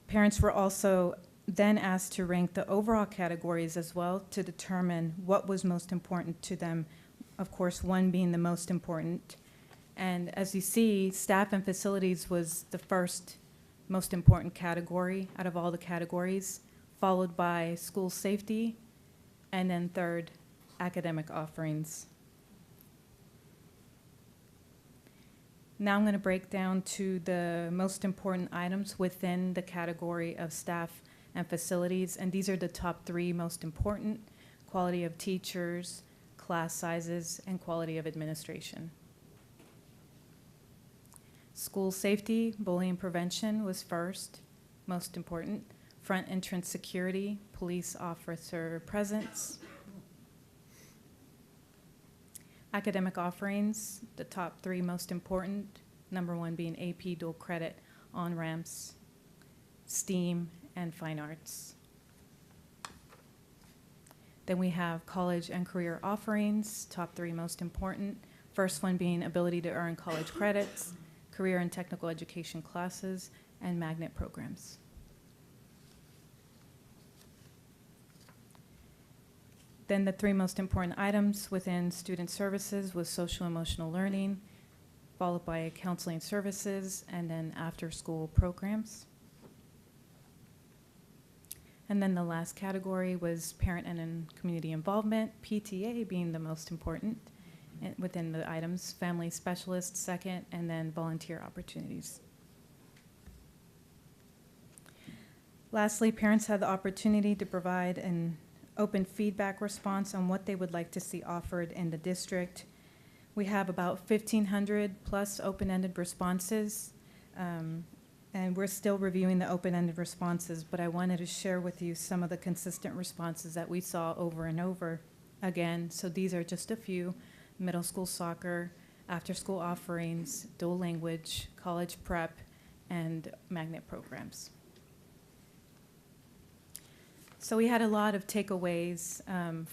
Parents were also then asked to rank the overall categories as well to determine what was most important to them, of course, one being the most important. And as you see, staff and facilities was the first most important category out of all the categories, followed by school safety, and then third, academic offerings. Now I'm going to break down to the most important items within the category of staff and facilities, and these are the top three most important: quality of teachers, class sizes, and quality of administration. School safety, bullying prevention was first, most important. Front entrance security, police officer presence. Academic offerings, the top three most important, number one being AP dual credit on-ramps, STEAM, and fine arts. Then we have college and career offerings, top three most important. First one being ability to earn college credits, career and technical education classes, and magnet programs. Then the three most important items within student services was social emotional learning, followed by counseling services, and then after-school programs. And then the last category was parent and community involvement, PTA being the most important within the items, family specialists second, and then volunteer opportunities. Lastly, parents had the opportunity to provide an open feedback response on what they would like to see offered in the district. We have about 1,500 plus open-ended responses, and we're still reviewing the open-ended responses, but I wanted to share with you some of the consistent responses that we saw over and over again. So these are just a few: middle school soccer, after-school offerings, dual language, college prep, and magnet programs. So we had a lot of takeaways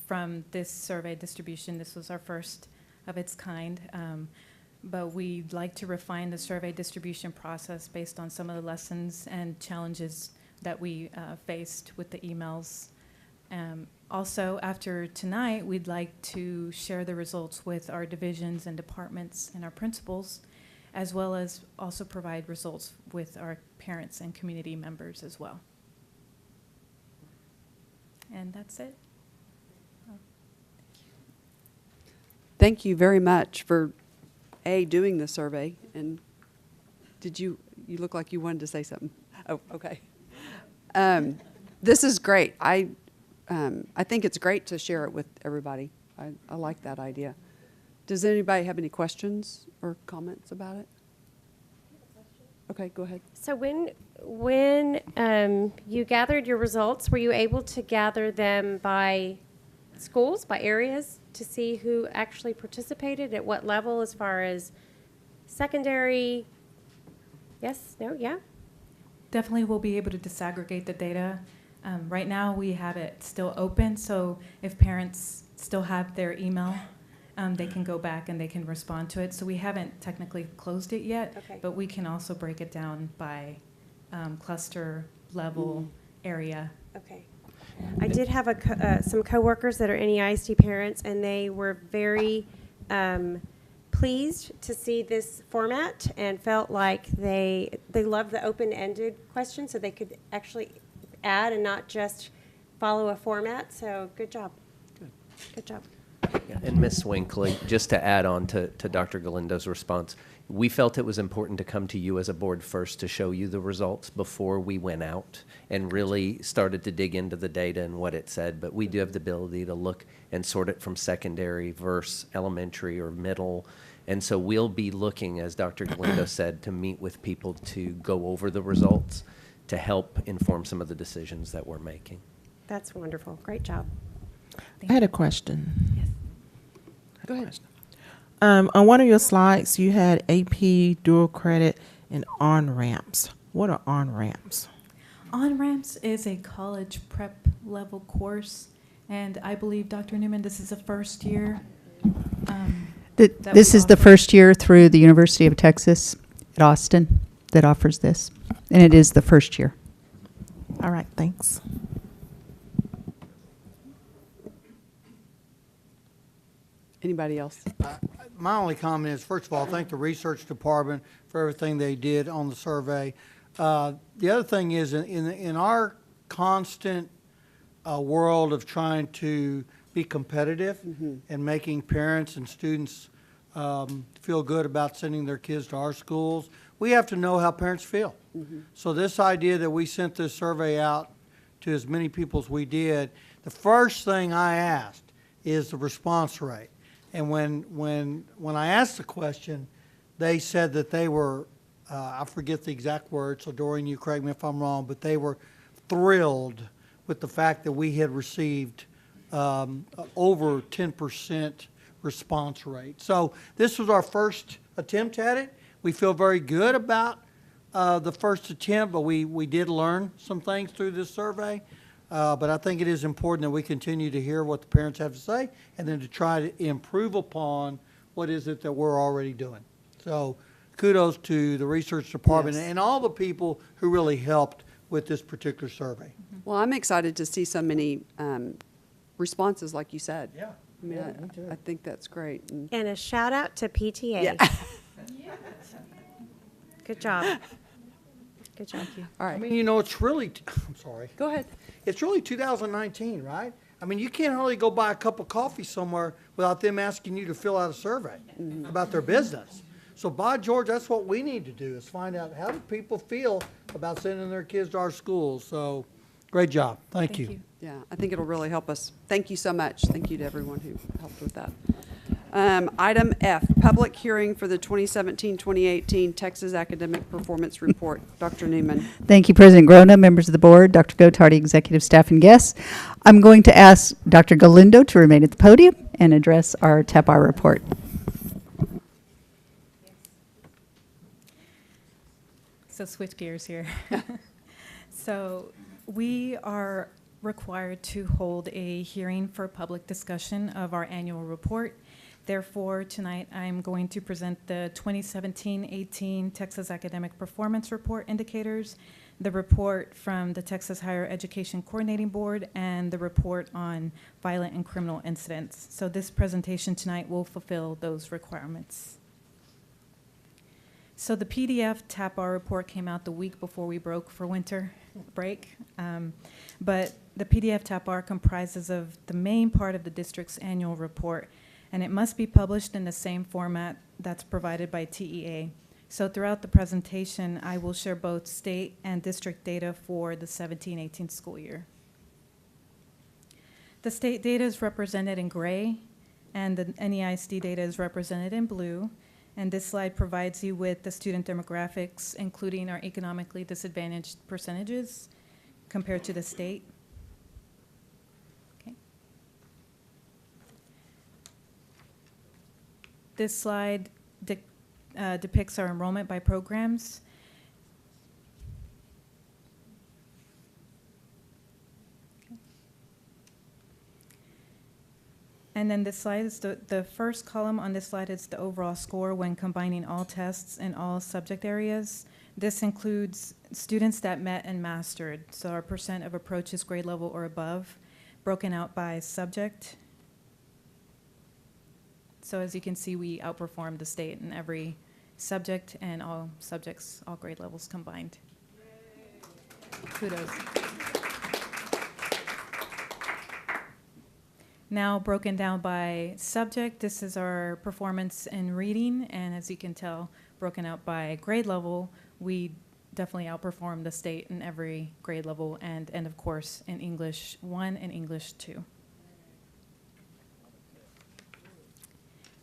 from this survey distribution. This was our first of its kind, but we'd like to refine the survey distribution process based on some of the lessons and challenges that we faced with the emails. Also, after tonight, we'd like to share the results with our divisions and departments and our principals, as well as also provide results with our parents and community members as well. And that's it. Thank you very much for, doing the survey, and you look like you wanted to say something. Oh, okay. This is great. I think it's great to share it with everybody. I like that idea. Does anybody have any questions or comments about it? Okay, go ahead. So when you gathered your results, were you able to gather them by schools, by areas, to see who actually participated at what level, as far as secondary? Yes? No? Yeah? Definitely we'll be able to disaggregate the data. Right now we have it still open, so if parents still have their email, they can go back and they can respond to it. So we haven't technically closed it yet, Okay. but we can also break it down by cluster, level, area. Okay. I did have some coworkers that are NEISD parents, and they were very pleased to see this format and felt like they loved the open-ended question, so they could actually add and not just follow a format. So good job. Good job. Yeah, and Ms. Winkley, just to add on to Dr. Galindo's response, we felt it was important to come to you as a board first to show you the results before we went out and really started to dig into the data and what it said. But we do have the ability to look and sort it from secondary versus elementary or middle. And so we'll be looking, as Dr. Galindo said, to meet with people to go over the results to help inform some of the decisions that we're making. That's wonderful. Great job. I had a question. Yes. Go ahead. On one of your slides, you had AP, dual credit, and on-ramps. What are on-ramps? On-ramps is a college prep level course, and I believe, Dr. Newman, this is the first year. This is the first year through the University of Texas at Austin that offers this, and it is the first year. All right, thanks. Anybody else? My only comment is, first of all, thank the research department for everything they did on the survey. The other thing is, in our constant world of trying to be competitive and making parents and students feel good about sending their kids to our schools, we have to know how parents feel. So this idea that we sent this survey out to as many people as we did, the first thing I asked is the response rate. And when I asked the question, they said that they were, I forget the exact words, so Dorian, you correct me if I'm wrong, but they were thrilled with the fact that we had received over 10% response rate. So this was our first attempt at it. We feel very good about the first attempt, but we did learn some things through this survey. But I think it is important that we continue to hear what the parents have to say and then to try to improve upon what is it that we're already doing. So kudos to the research department and all the people who really helped with this particular survey. Well, I'm excited to see so many responses, like you said. Yeah. I mean, I think that's great. And And a shout out to PTA. Yeah. Good job. Good job. All right. I mean, you know, it's really, I'm sorry. Go ahead. It's really 2019, right? I mean, you can't hardly go buy a cup of coffee somewhere without them asking you to fill out a survey about their business. So by George, that's what we need to do, is find out how do people feel about sending their kids to our schools. So great job. Thank you. Yeah, I think it'll really help us. Thank you so much. Thank you to everyone who helped with that. Item F, public hearing for the 2017-2018 Texas Academic Performance Report. Dr. Newman. Thank you, President Grona, members of the board, Dr. Gottardy, executive staff, and guests. I'm going to ask Dr. Galindo to remain at the podium and address our TAPR report. So switch gears here. So we are required to hold a hearing for public discussion of our annual report. Therefore, tonight I'm going to present the 2017-18 Texas Academic Performance Report indicators, the report from the Texas Higher Education Coordinating Board, and the report on violent and criminal incidents. So this presentation tonight will fulfill those requirements. So the PDF TAPR report came out the week before we broke for winter break, but the PDF TAPR comprises of the main part of the district's annual report, and it must be published in the same format that's provided by TEA. So throughout the presentation, I will share both state and district data for the 17-18 school year. The state data is represented in gray, and the NEISD data is represented in blue. And this slide provides you with the student demographics, including our economically disadvantaged percentages compared to the state. Okay. This slide depicts our enrollment by programs. And then this slide is the first column on this slide is the overall score when combining all tests in all subject areas. This includes students that met and mastered, so our percent of approaches grade level or above, broken out by subject. So as you can see, we outperformed the state in every subject and all subjects, all grade levels combined. Kudos. Now broken down by subject, this is our performance in reading, and as you can tell, broken out by grade level, we definitely outperformed the state in every grade level, and of course in English 1 and English 2.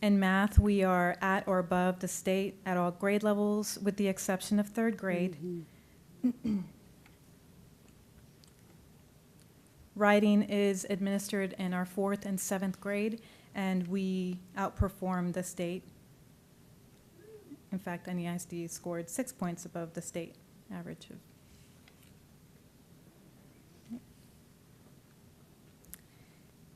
In math, we are at or above the state at all grade levels, with the exception of 3rd grade. Mm-hmm. Writing is administered in our 4th and 7th grade, and we outperformed the state. In fact, NEISD scored 6 points above the state average.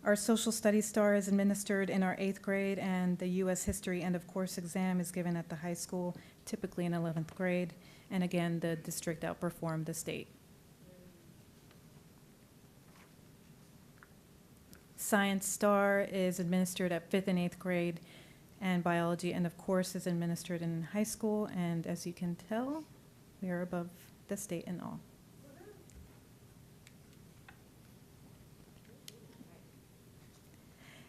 Our social studies star is administered in our 8th grade, and the U.S. history end of course exam is given at the high school, typically in 11th grade. And again, the district outperformed the state. Science star is administered at 5th and 8th grade, and biology end of course is administered in high school, and as you can tell, we are above the state in all.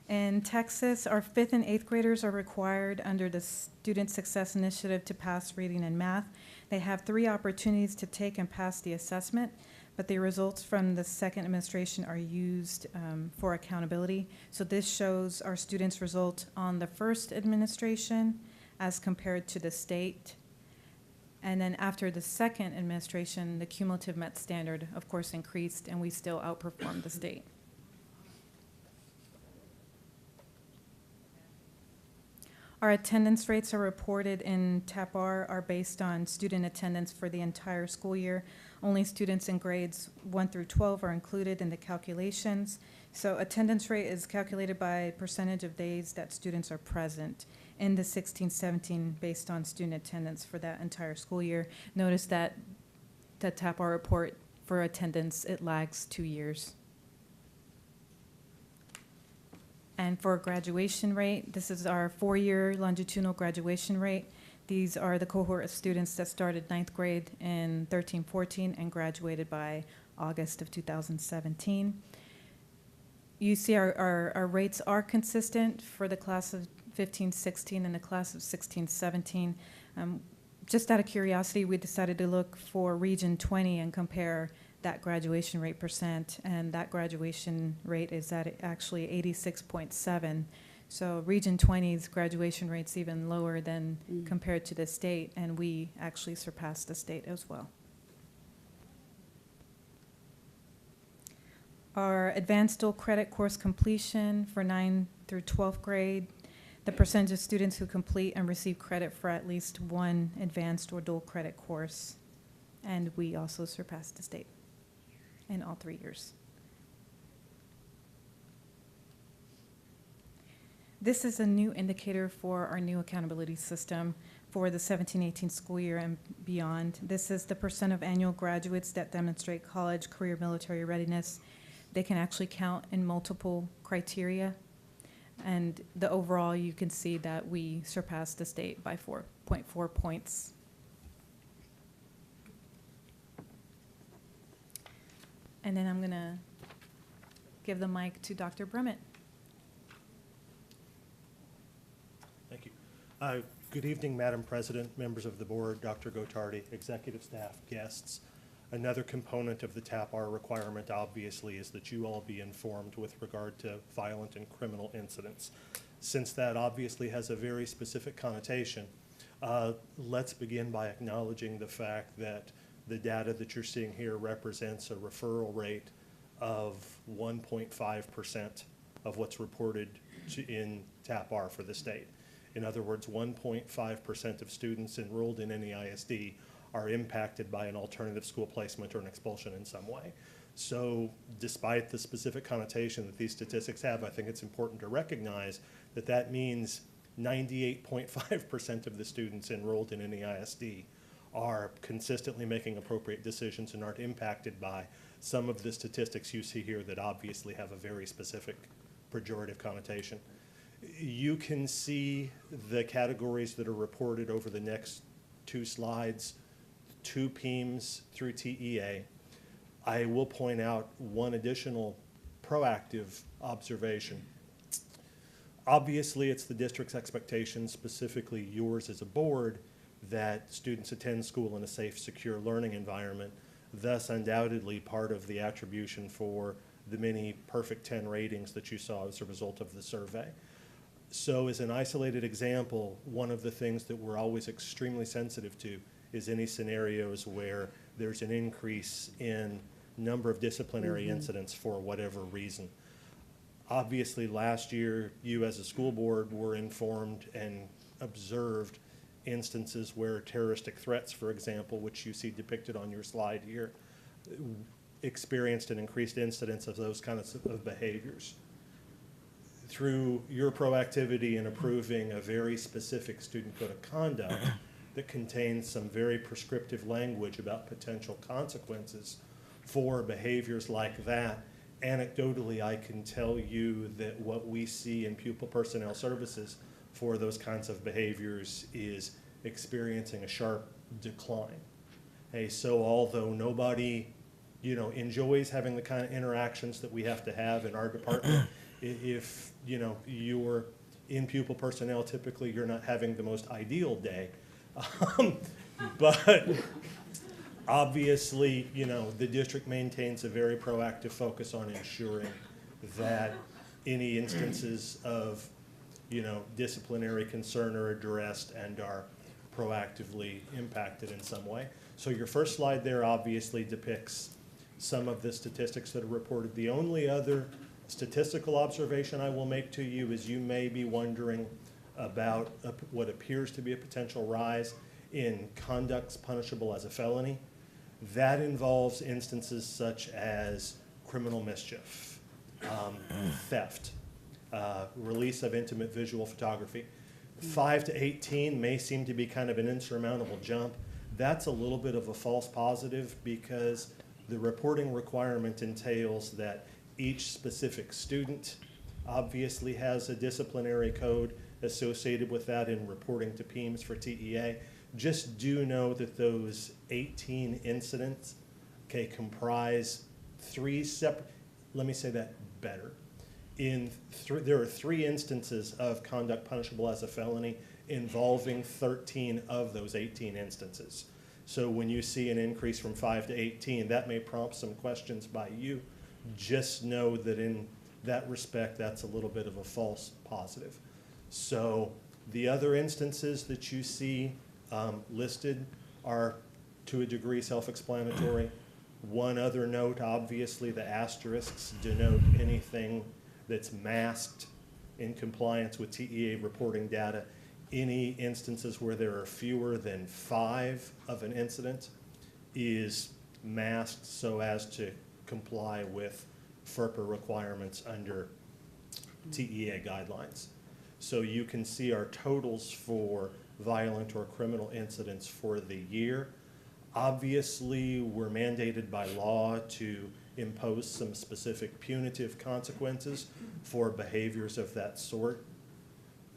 In Texas, our 5th and 8th graders are required under the Student Success Initiative to pass reading and math. They have 3 opportunities to take and pass the assessment, but the results from the second administration are used for accountability. So this shows our students' result on the first administration as compared to the state. And then after the second administration, the cumulative MET standard, of course, increased, and we still outperformed the state. Our attendance rates are reported in TAPR are based on student attendance for the entire school year. Only students in grades 1 through 12 are included in the calculations. So attendance rate is calculated by percentage of days that students are present in the 16-17 based on student attendance for that entire school year. Notice that the TAPR report for attendance, it lags 2 years. And for graduation rate, this is our 4-year longitudinal graduation rate. These are the cohort of students that started 9th grade in 13-14 and graduated by August of 2017. You see our rates are consistent for the class of 15-16 and the class of 16-17. Just out of curiosity, we decided to look for Region 20 and compare that graduation rate percent, and that graduation rate is at actually 86.7. So Region 20's graduation rate's even lower than compared to the state, and we actually surpassed the state as well. Our advanced dual credit course completion for 9th through 12th grade, the percentage of students who complete and receive credit for at least one advanced or dual credit course, and we also surpassed the state in all 3 years. This is a new indicator for our new accountability system for the 17-18 school year and beyond. This is the percent of annual graduates that demonstrate college, career, military readiness. They can actually count in multiple criteria. And the overall, you can see that we surpassed the state by 4.4 points. And then I'm going to give the mic to Dr. Brummett. Thank you. Good evening, Madam President, members of the board, Dr. Gottardy, executive staff, guests. Another component of the TAP-R requirement, obviously, is that you all be informed with regard to violent and criminal incidents. Since that obviously has a very specific connotation, let's begin by acknowledging the fact that the data that you're seeing here represents a referral rate of 1.5% of what's reported in TAP-R for the state. In other words, 1.5% of students enrolled in NEISD are impacted by an alternative school placement or an expulsion in some way. So despite the specific connotation that these statistics have, I think it's important to recognize that that means 98.5% of the students enrolled in NEISD are consistently making appropriate decisions and aren't impacted by some of the statistics you see here that obviously have a very specific pejorative connotation. You can see the categories that are reported over the next 2 slides, 2 PEIMS through TEA. I will point out one additional proactive observation. Obviously, it's the district's expectation, specifically yours as a board, that students attend school in a safe, secure learning environment. Thus, undoubtedly, part of the attribution for the many perfect 10 ratings that you saw as a result of the survey. So as an isolated example, one of the things that we're always extremely sensitive to is any scenarios where there's an increase in number of disciplinary incidents for whatever reason. Obviously, last year, you as a school board were informed and observed instances where terroristic threats, for example, which you see depicted on your slide here, experienced an increased incidence of those kinds of behaviors. Through your proactivity in approving a very specific student code of conduct that contains some very prescriptive language about potential consequences for behaviors like that, anecdotally, I can tell you that what we see in pupil personnel services for those kinds of behaviors is experiencing a sharp decline. Hey, so although nobody, enjoys having the kind of interactions that we have to have in our department, if, you're in pupil personnel, typically you're not having the most ideal day. But obviously, the district maintains a very proactive focus on ensuring that any instances of, disciplinary concern are addressed and are proactively impacted in some way. So your first slide there obviously depicts some of the statistics that are reported. The only other statistical observation I will make to you is you may be wondering about what appears to be a potential rise in conducts punishable as a felony. That involves instances such as criminal mischief, theft, release of intimate visual photography. 5 to 18 may seem to be kind of an insurmountable jump. That's a little bit of a false positive because the reporting requirement entails that each specific student obviously has a disciplinary code associated with that in reporting to PEIMS for TEA. Just do know that those 18 incidents, comprise 3 separate, let me say that better. there are 3 instances of conduct punishable as a felony involving 13 of those 18 instances. So when you see an increase from 5 to 18, that may prompt some questions by you. Just know that in that respect, that's a little bit of a false positive. So the other instances that you see listed are to a degree self-explanatory. One other note, obviously the asterisks denote anything that's masked in compliance with TEA reporting data. Any instances where there are fewer than 5 of an incident is masked so as to comply with FERPA requirements under TEA guidelines. So you can see our totals for violent or criminal incidents for the year. Obviously, we're mandated by law to impose some specific punitive consequences for behaviors of that sort.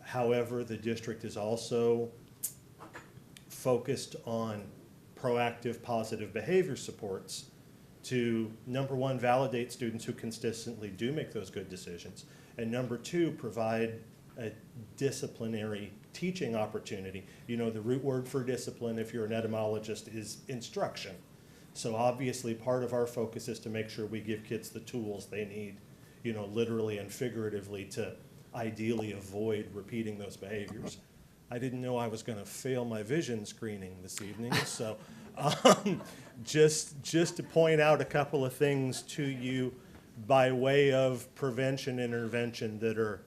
However, the district is also focused on proactive positive behavior supports to, number 1, validate students who consistently do make those good decisions, and number 2, provide a disciplinary teaching opportunity. You know, the root word for discipline, if you're an etymologist, is instruction. So obviously part of our focus is to make sure we give kids the tools they need, you know, literally and figuratively, to ideally avoid repeating those behaviors. I didn't know I was going to fail my vision screening this evening, so just to point out a couple of things to you by way of prevention intervention that are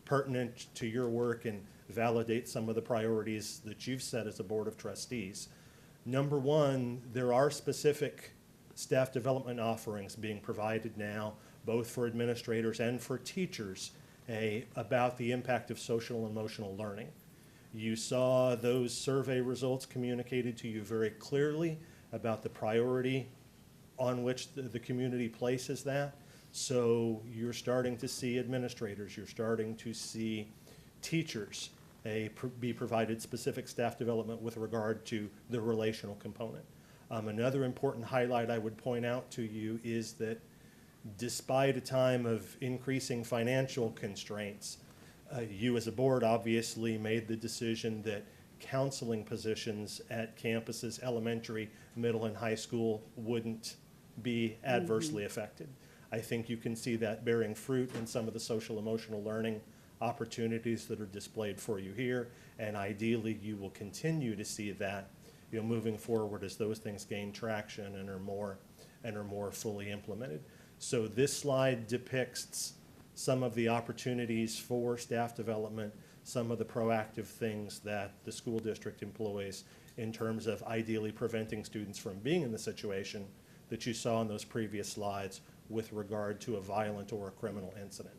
pertinent to your work and validate some of the priorities that you've set as a Board of Trustees. Number 1, there are specific staff development offerings being provided now, both for administrators and for teachers, about the impact of social and emotional learning. You saw those survey results communicated to you very clearly about the priority on which the community places that. So you're starting to see administrators, you're starting to see teachers be provided specific staff development with regard to the relational component. Another important highlight I would point out to you is that despite a time of increasing financial constraints, you as a board obviously made the decision that counseling positions at campuses, elementary, middle, and high school wouldn't be adversely affected. I think you can see that bearing fruit in some of the social emotional learning opportunities that are displayed for you here, and ideally you will continue to see that, you know, moving forward as those things gain traction and are more fully implemented. So this slide depicts some of the opportunities for staff development, some of the proactive things that the school district employs in terms of ideally preventing students from being in the situation that you saw in those previous slides with regard to a violent or a criminal incident.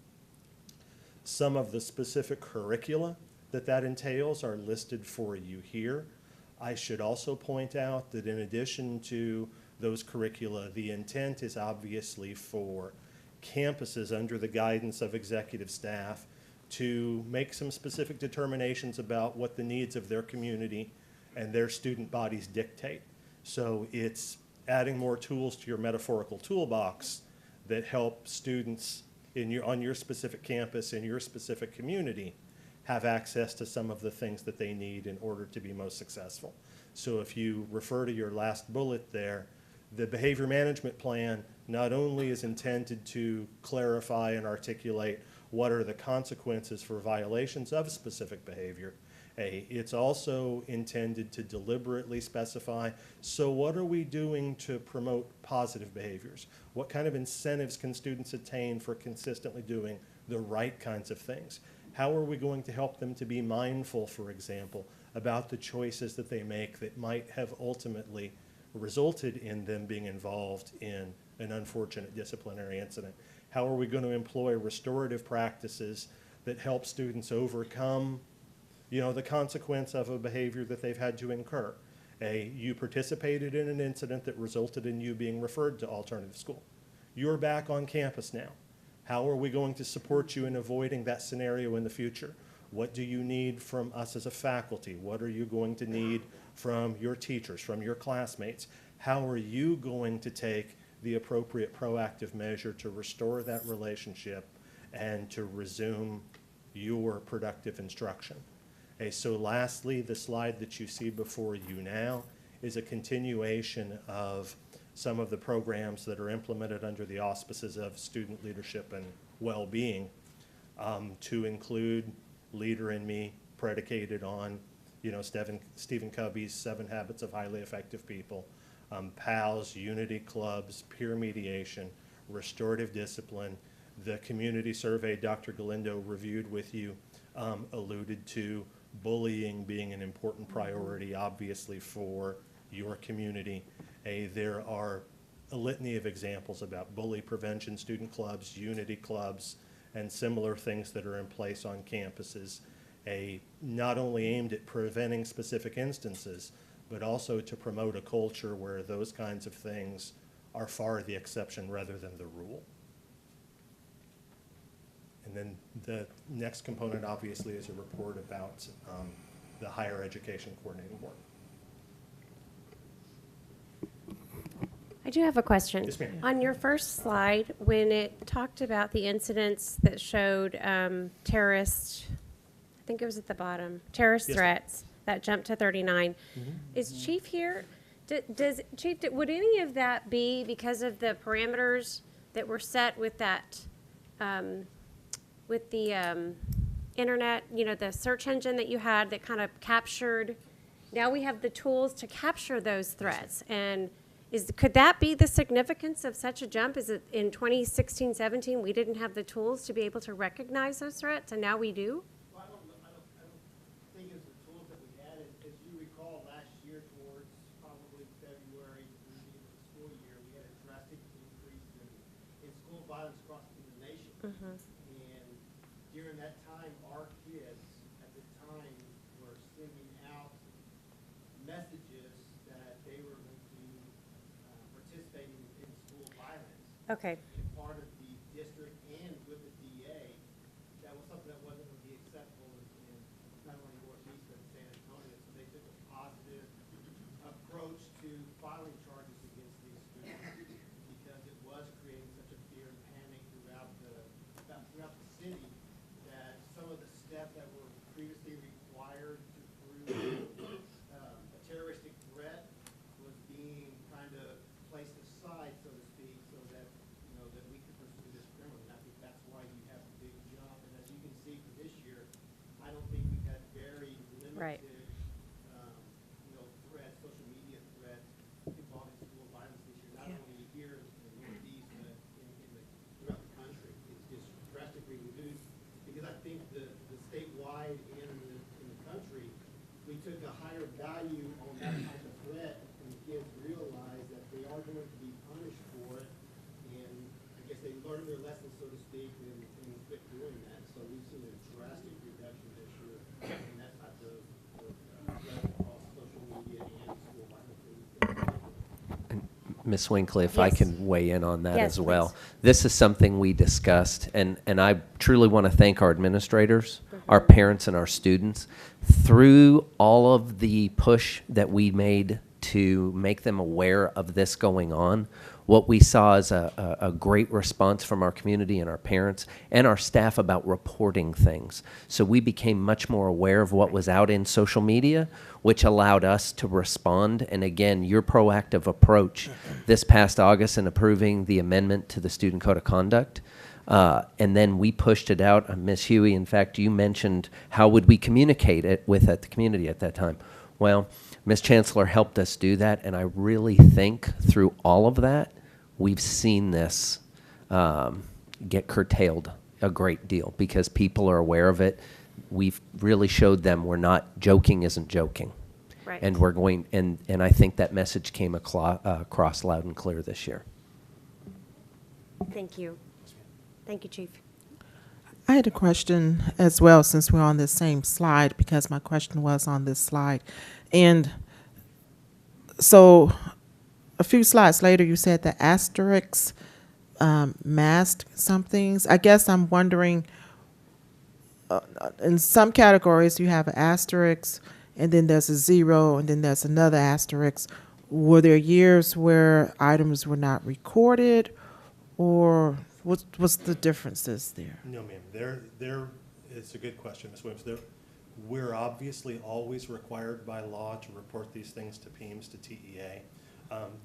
Some of the specific curricula that entails are listed for you here. I should also point out that in addition to those curricula, the intent is obviously for campuses under the guidance of executive staff to make some specific determinations about what the needs of their community and their student bodies dictate. So it's adding more tools to your metaphorical toolbox that help students on your specific campus, in your specific community, have access to some of the things that they need in order to be most successful. So if you refer to your last bullet there, the behavior management plan not only is intended to clarify and articulate what are the consequences for violations of specific behavior, it's also intended to deliberately specify, so what are we doing to promote positive behaviors? What kind of incentives can students attain for consistently doing the right kinds of things? How are we going to help them to be mindful, for example, about the choices that they make that might have ultimately resulted in them being involved in an unfortunate disciplinary incident? How are we going to employ restorative practices that help students overcome, you know, the consequence of a behavior that they've had to incur? You participated in an incident that resulted in you being referred to alternative school. You're back on campus now. How are we going to support you in avoiding that scenario in the future? What do you need from us as a faculty? What are you going to need from your teachers, from your classmates? How are you going to take the appropriate proactive measure to restore that relationship and to resume your productive instruction. Okay, so lastly, the slide that you see before you now is a continuation of some of the programs that are implemented under the auspices of student leadership and well-being, to include Leader in Me, predicated on, you know, Stephen Covey's 7 Habits of Highly Effective People, PALS, Unity Clubs, peer mediation, restorative discipline. The community survey Dr. Galindo reviewed with you alluded to bullying being an important priority, obviously, for your community. There are a litany of examples about bully prevention, student clubs, unity clubs, and similar things that are in place on campuses, not only aimed at preventing specific instances, but also to promote a culture where those kinds of things are far the exception rather than the rule. And then the next component, obviously, is a report about the higher education coordinating board. I do have a question. Yes, ma'am. On your first slide, when it talked about the incidents that showed terrorist, I think it was at the bottom, terrorist Yes, threats, that jumped to 39. Is Chief here? Chief, would any of that be because of the parameters that were set with that, with the internet, you know, the search engine that you had that kind of captured? Now we have the tools to capture those threats, and could that be the significance of such a jump? Is it in 2016, 17, we didn't have the tools to be able to recognize those threats, and now we do? Well, I don't think it's the tools that we had. As you recall, last year towards probably February through the end of the school year, we had a drastic increase in school violence across the nation. And during that time, our kids at the time were sending out messages that they were going to participate in school violence. Okay. And part of the district and with the DA, that was something that wasn't going to be acceptable in not only Northeast but in San Antonio. So they took a positive approach to filing charges against these students because it was creating such a fear and panic throughout the city that some of the steps that were previously required to prove a terroristic threat was being kind of placed aside, so to speak, so that, you know, that we could pursue this criminally. And I think that's why you have the big jump. And as you can see for this year, I don't think we've had very limited, Right. You know, threats, social media threats involving school violence this year. Not only here in the Northeast, but throughout the country. It's just drastically reduced because I think the statewide and in the country, we took a higher value on that type of threat, and the kids realize that they are going to be punished for it, and I guess they learned their lesson, so to speak, and quit doing that. So we've seen a drastic reduction this year in that type of threat across social media and school violence. Ms. Winkley, if I Yes. can weigh in on that Yes, as well. please. This is something we discussed, and I truly want to thank our administrators, our parents, and our students. Through all of the push that we made to make them aware of this going on, what we saw is a great response from our community and our parents and our staff about reporting things. So we became much more aware of what was out in social media, which allowed us to respond. And again, your proactive approach this past August in approving the amendment to the Student Code of Conduct, and then we pushed it out. Ms. Hughey, in fact, you mentioned how would we communicate it with the community at that time. Well, Ms. Chancellor helped us do that, and I really think through all of that, we've seen this get curtailed a great deal because people are aware of it. We've really showed them we're not joking isn't joking. Right. And we're going, and I think that message came across loud and clear this year. Thank you. Thank you, Chief. I had a question as well, since we're on this same slide, because my question was on this slide. And so a few slides later, you said the asterisks masked some things. I guess I'm wondering, in some categories, you have an asterisk, and then there's a 0, and then there's another asterisk. Were there years where items were not recorded, or What's the differences there? No, ma'am. It's a good question, Ms. Williams. We're obviously always required by law to report these things to PEMS, to TEA.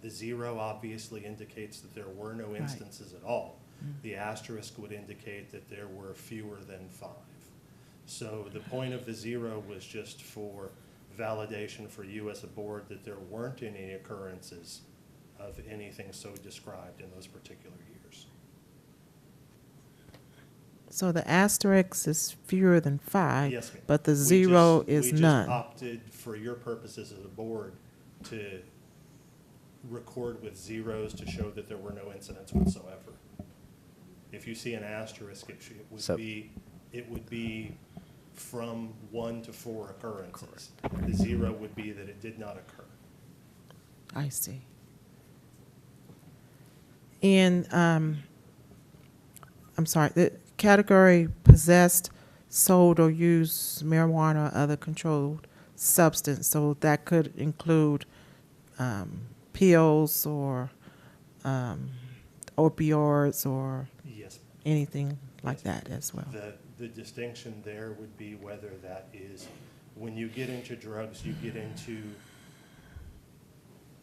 The 0 obviously indicates that there were no instances at all. The asterisk would indicate that there were fewer than 5. So the point of the 0 was just for validation for you as a board that there weren't any occurrences of anything so described in those particular years. So the asterisk is fewer than 5, Yes, ma'am. but the 0 is none. We just opted for your purposes as a board to record with zeros to show that there were no incidents whatsoever. If you see an asterisk, it would be from 1 to 4 occurrences. The 0 would be that it did not occur. I see. And I'm sorry, the category possessed, sold, or used marijuana or other controlled substance, so that could include pills or opioids or Yes. anything like that as well. The distinction there would be whether that is, when you get into drugs, you get into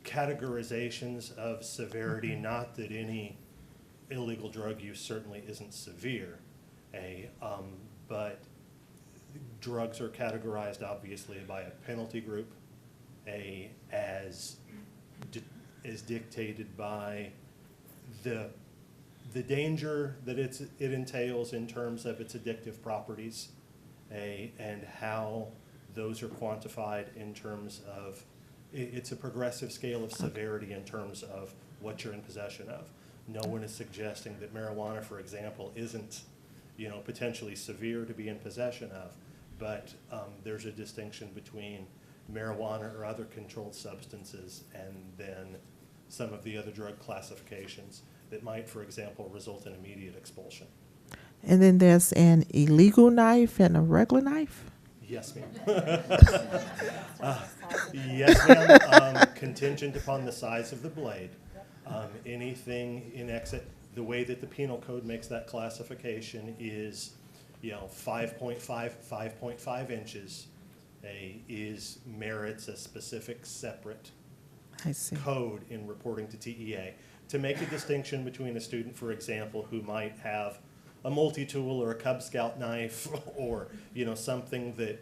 categorizations of severity, not that any illegal drug use certainly isn't severe, but drugs are categorized obviously by a penalty group, as dictated by the danger that it entails in terms of its addictive properties, and how those are quantified in terms of, it's a progressive scale of severity in terms of what you're in possession of. No one is suggesting that marijuana, for example, isn't, potentially severe to be in possession of, but there's a distinction between marijuana or other controlled substances and then some of the other drug classifications that might, for example, result in immediate expulsion. And then there's an illegal knife and a regular knife? Yes, ma'am. Yes, ma'am. Contingent upon the size of the blade. Anything in excess, the way that the penal code makes that classification is, 5.5 inches merits a specific separate code in reporting to TEA. To make a distinction between a student, for example, who might have a multi-tool or a Cub Scout knife or, something that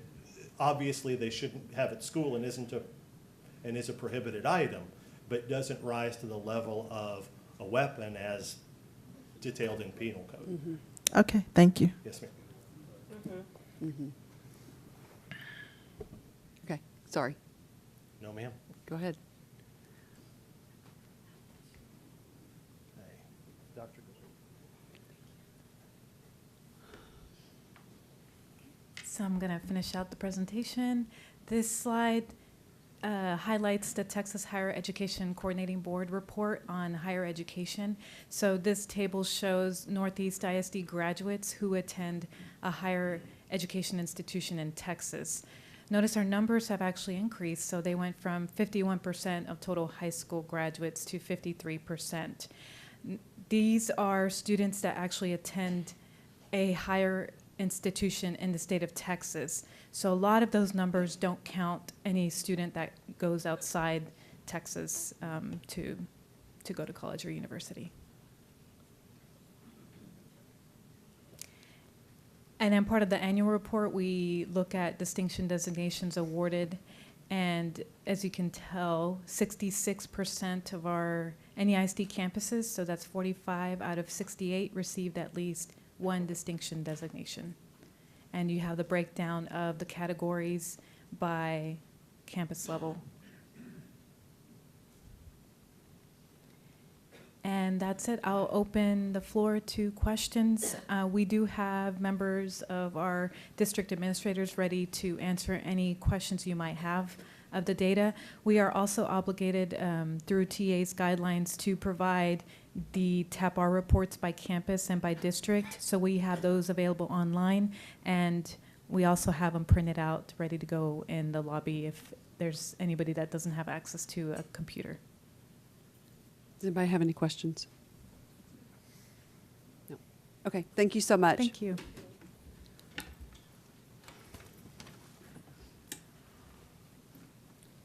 obviously they shouldn't have at school and is a prohibited item, but doesn't rise to the level of a weapon as detailed in penal code. Mm-hmm. Okay, thank you. Yes, ma'am. Mm-hmm. Mm-hmm. Okay, sorry. No, ma'am. Go ahead. Dr. So I'm going to finish out the presentation. This slide highlights the Texas Higher Education Coordinating Board report on higher education. So this table shows Northeast ISD graduates who attend a higher education institution in Texas. Notice our numbers have actually increased, so they went from 51% of total high school graduates to 53%. These are students that actually attend a higher institution in the state of Texas. So a lot of those numbers don't count any student that goes outside Texas to go to college or university. And then part of the annual report, we look at distinction designations awarded. And as you can tell, 66% of our NEISD campuses, so that's 45 out of 68, received at least one distinction designation. And you have the breakdown of the categories by campus level. And that's it. I'll open the floor to questions. We do have members of our district administrators ready to answer any questions you might have of the data. We are also obligated through TA's guidelines to provide the TAPR reports by campus and by district. So we have those available online, and we also have them printed out, ready to go in the lobby if there's anybody that doesn't have access to a computer. Does anybody have any questions? No. Okay, thank you so much. Thank you.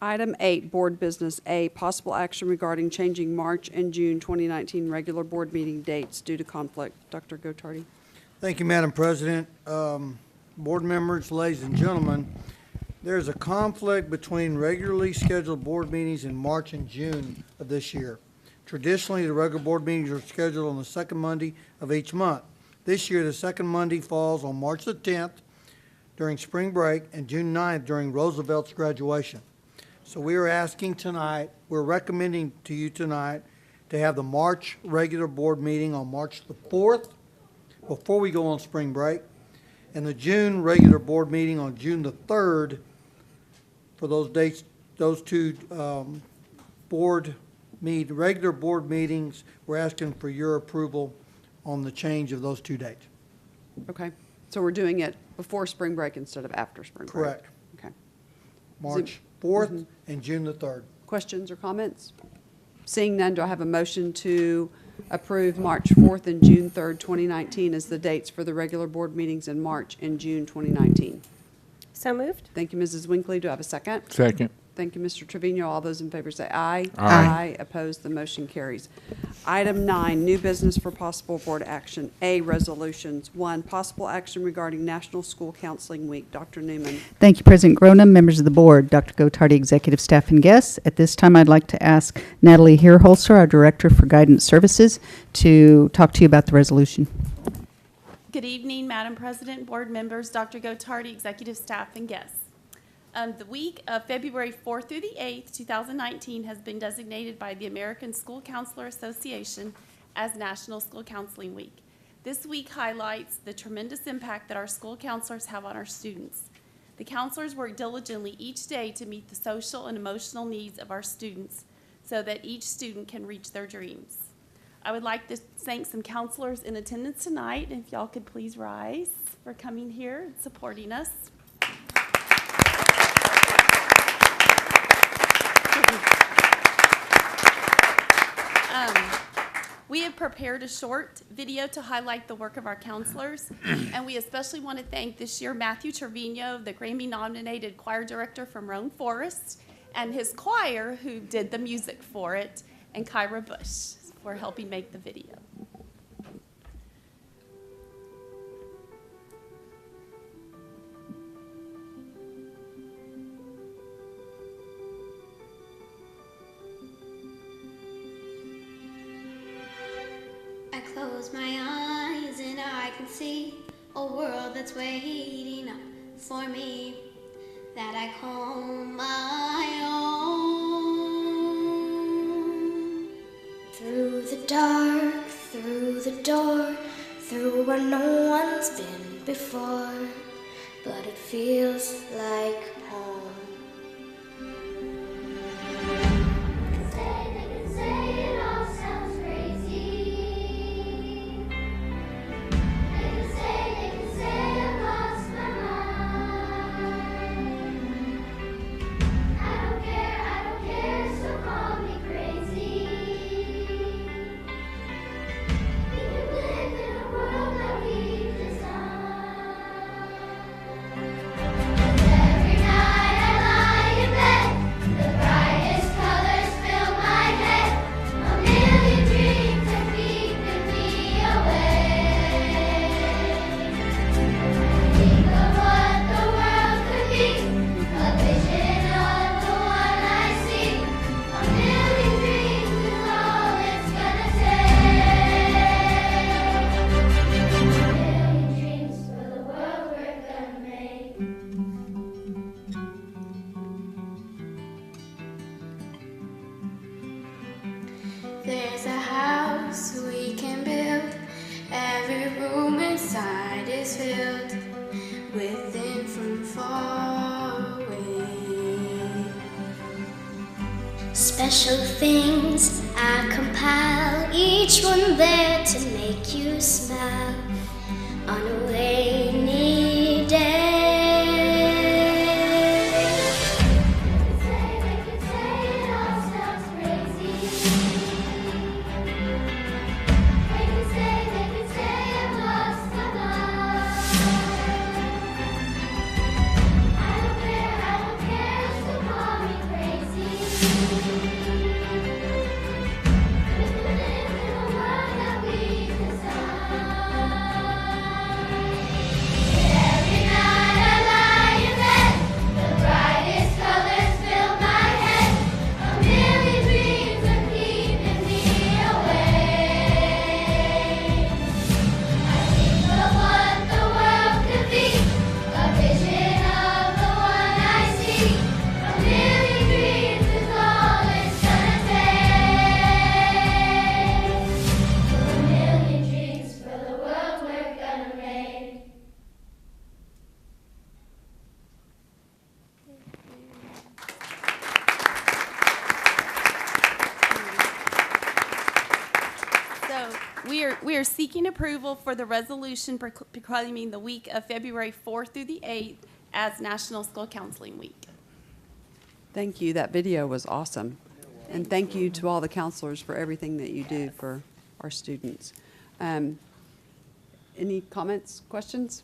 Item 8, Board Business A, possible action regarding changing March and June 2019 regular board meeting dates due to conflict. Dr. Gottardy. Thank you, Madam President. Board members, ladies and gentlemen, there's a conflict between regularly scheduled board meetings in March and June of this year. Traditionally, the regular board meetings are scheduled on the second Monday of each month. This year, the second Monday falls on March the 10th during spring break and June 9th during Roosevelt's graduation. So we are asking tonight, we're recommending to you tonight to have the March regular board meeting on March the 4th before we go on spring break, and the June regular board meeting on June the 3rd for those dates, those two regular board meetings. We're asking for your approval on the change of those 2 dates. Okay, so we're doing it before spring break instead of after spring break? Correct. Okay. March 4th and June the 3rd. Questions or comments? Seeing none, do I have a motion to approve March 4th and June 3rd, 2019 as the dates for the regular board meetings in March and June 2019? So moved. Thank you, Mrs. Winkley. Do I have a second? Second. Thank you, Mr. Trevino. All those in favor say aye. Aye. Opposed, the motion carries. Item 9, new business for possible board action. A, resolutions. 1, possible action regarding National School Counseling Week. Dr. Newman. Thank you, President Grona, members of the board, Dr. Gottardy, executive staff, and guests. At this time, I'd like to ask Natalie Herholster, our Director for Guidance Services, to talk to you about the resolution. Good evening, Madam President, board members, Dr. Gottardy, executive staff, and guests. The week of February 4th through the 8th, 2019 has been designated by the American School Counselor Association as National School Counseling Week. This week highlights the tremendous impact that our school counselors have on our students. The counselors work diligently each day to meet the social and emotional needs of our students so that each student can reach their dreams. I would like to thank some counselors in attendance tonight, and if y'all could please rise for coming here and supporting us. We have prepared a short video to highlight the work of our counselors, and we especially want to thank this year Matthew Trevino, the Grammy-nominated choir director from Roan Forest, and his choir who did the music for it, and Kyra Bush for helping make the video. I close my eyes and I can see a world that's waiting up for me that I call my own. Through the dark, through the door, through where no one's been before, but it feels like home. There's a house we can build. Every room inside is filled with things from far away. Special things I compile, each one there to make you smile on a rainy day. They can say it all sounds crazy. We are seeking approval for the resolution proclaiming the week of February 4th through the 8th as National School Counseling Week. Thank you. That video was awesome. And thank you to all the counselors for everything that you do for our students. Any comments, questions?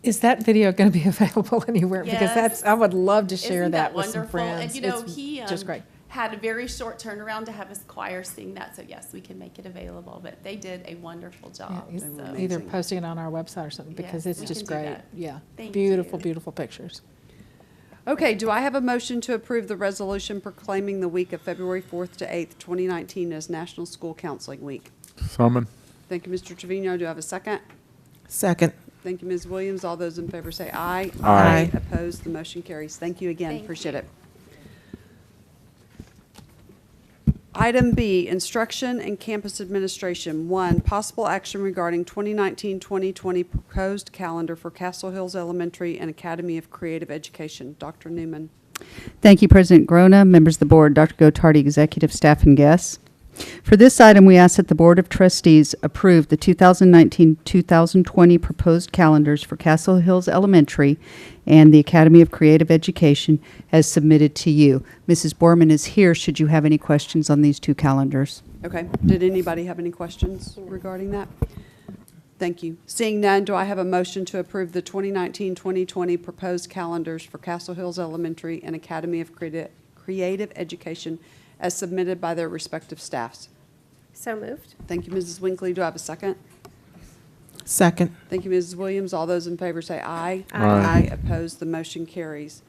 Is that video going to be available anywhere? Because Yes. I would love to share Isn't that with some wonderful? friends. And you know, It's he just great. had a very short turnaround to have his choir sing that, so yes, we can make it available. But they did a wonderful job. Yeah, so. either posting it on our website or something, because Yes, it's we just can do great. that. Yeah, Thank beautiful, you. beautiful pictures. Okay, do I have a motion to approve the resolution proclaiming the week of February 4th to 8th, 2019 as National School Counseling Week? Summon. Thank you, Mr. Trevino. Do I have a second? Second. Thank you, Ms. Williams. All those in favor say aye. Aye. Opposed, the motion carries. Thank you again. Thank Appreciate you. it. Item B, Instruction and Campus Administration. 1, possible action regarding 2019-2020 proposed calendar for Castle Hills Elementary and Academy of Creative Education. Dr. Newman. Thank you, President Grona, members of the board, Dr. Gottardy, executive staff, and guests. For this item, we ask that the Board of Trustees approve the 2019-2020 proposed calendars for Castle Hills Elementary and the Academy of Creative Education as submitted to you. Mrs. Borman is here should you have any questions on these two calendars. Okay. Did anybody have any questions regarding that? Thank you. Seeing none, do I have a motion to approve the 2019-2020 proposed calendars for Castle Hills Elementary and Academy of Creative Education as submitted by their respective staffs? So moved. Thank you, Mrs. Winkley. Do I have a second? Second. Thank you, Mrs. Williams. All those in favor say aye. Aye. Opposed, the motion carries.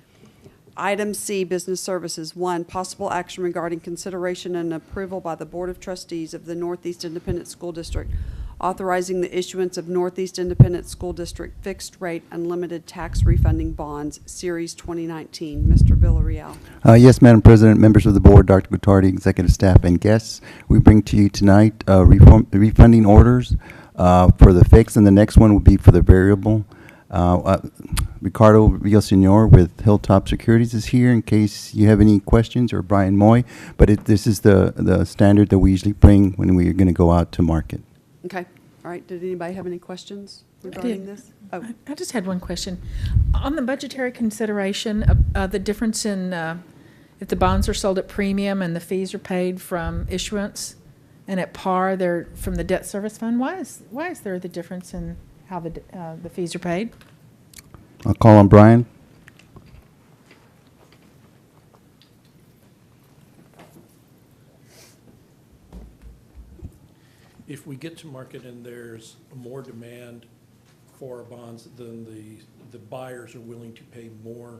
Item C, Business Services. 1, possible action regarding consideration and approval by the Board of Trustees of the Northeast Independent School District authorizing the issuance of Northeast Independent School District fixed rate unlimited tax refunding bonds, Series 2019. Mr. Villarreal. Yes, Madam President, members of the board, Dr. Gottardy, executive staff, and guests, we bring to you tonight refunding orders for the fixed, and the next one will be for the variable. Ricardo Villasenor with Hilltop Securities is here in case you have any questions, or Brian Moy, but this is the standard that we usually bring when we are going to go out to market. Okay. All right. Did anybody have any questions regarding this? Oh, I just had one question. On the budgetary consideration, the difference in if the bonds are sold at premium and the fees are paid from issuance, and at par they're from the debt service fund, why is there the difference in how the fees are paid? I'll call on Brian. If we get to market and there's more demand for our bonds, then the buyers are willing to pay more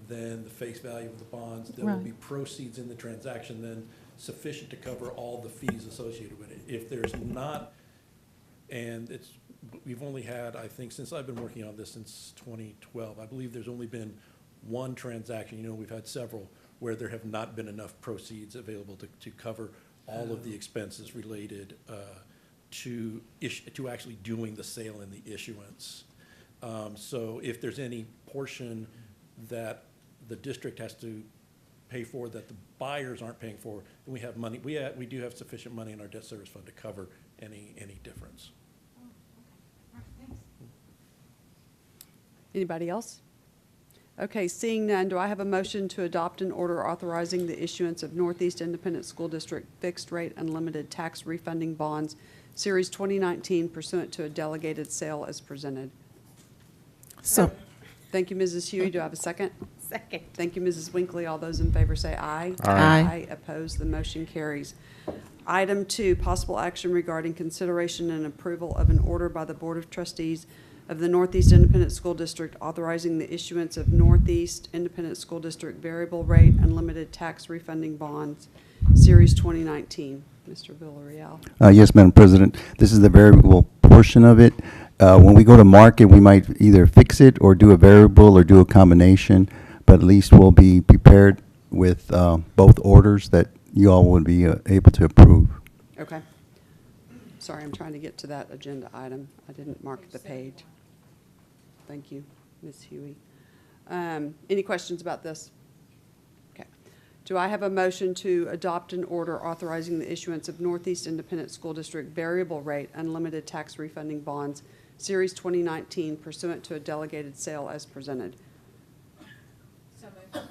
than the face value of the bonds. There will Right. be proceeds in the transaction then sufficient to cover all the fees associated with it. If there's not, and we've only had, I think, since I've been working on this since 2012, I believe there's only been one transaction, we've had several, where there have not been enough proceeds available to cover all of the expenses related to actually doing the sale and the issuance. So if there's any portion that the district has to pay for that the buyers aren't paying for, then we have money. We do have sufficient money in our debt service fund to cover any difference. anybody else? Okay, seeing none, do I have a motion to adopt an order authorizing the issuance of Northeast Independent School District fixed rate unlimited tax refunding bonds, Series 2019, pursuant to a delegated sale as presented? So. Thank you, Mrs. Hughey. Do I have a second? Second. Thank you, Mrs. Winkley. All those in favor say aye. Aye. Opposed, the motion carries. Item 2, possible action regarding consideration and approval of an order by the Board of Trustees of the Northeast Independent School District authorizing the issuance of Northeast Independent School District variable rate unlimited tax refunding bonds, Series 2019. Mr. Villarreal. Yes, Madam President. This is the variable portion of it. When we go to market, we might either fix it or do a variable or do a combination, but at least we'll be prepared with both orders that you all would be able to approve. Okay. Sorry, I'm trying to get to that agenda item. I didn't mark the page. Thank you, Ms. Hughey. Any questions about this? Okay. Do I have a motion to adopt an order authorizing the issuance of Northeast Independent School District variable rate unlimited tax refunding bonds, Series 2019, pursuant to a delegated sale as presented?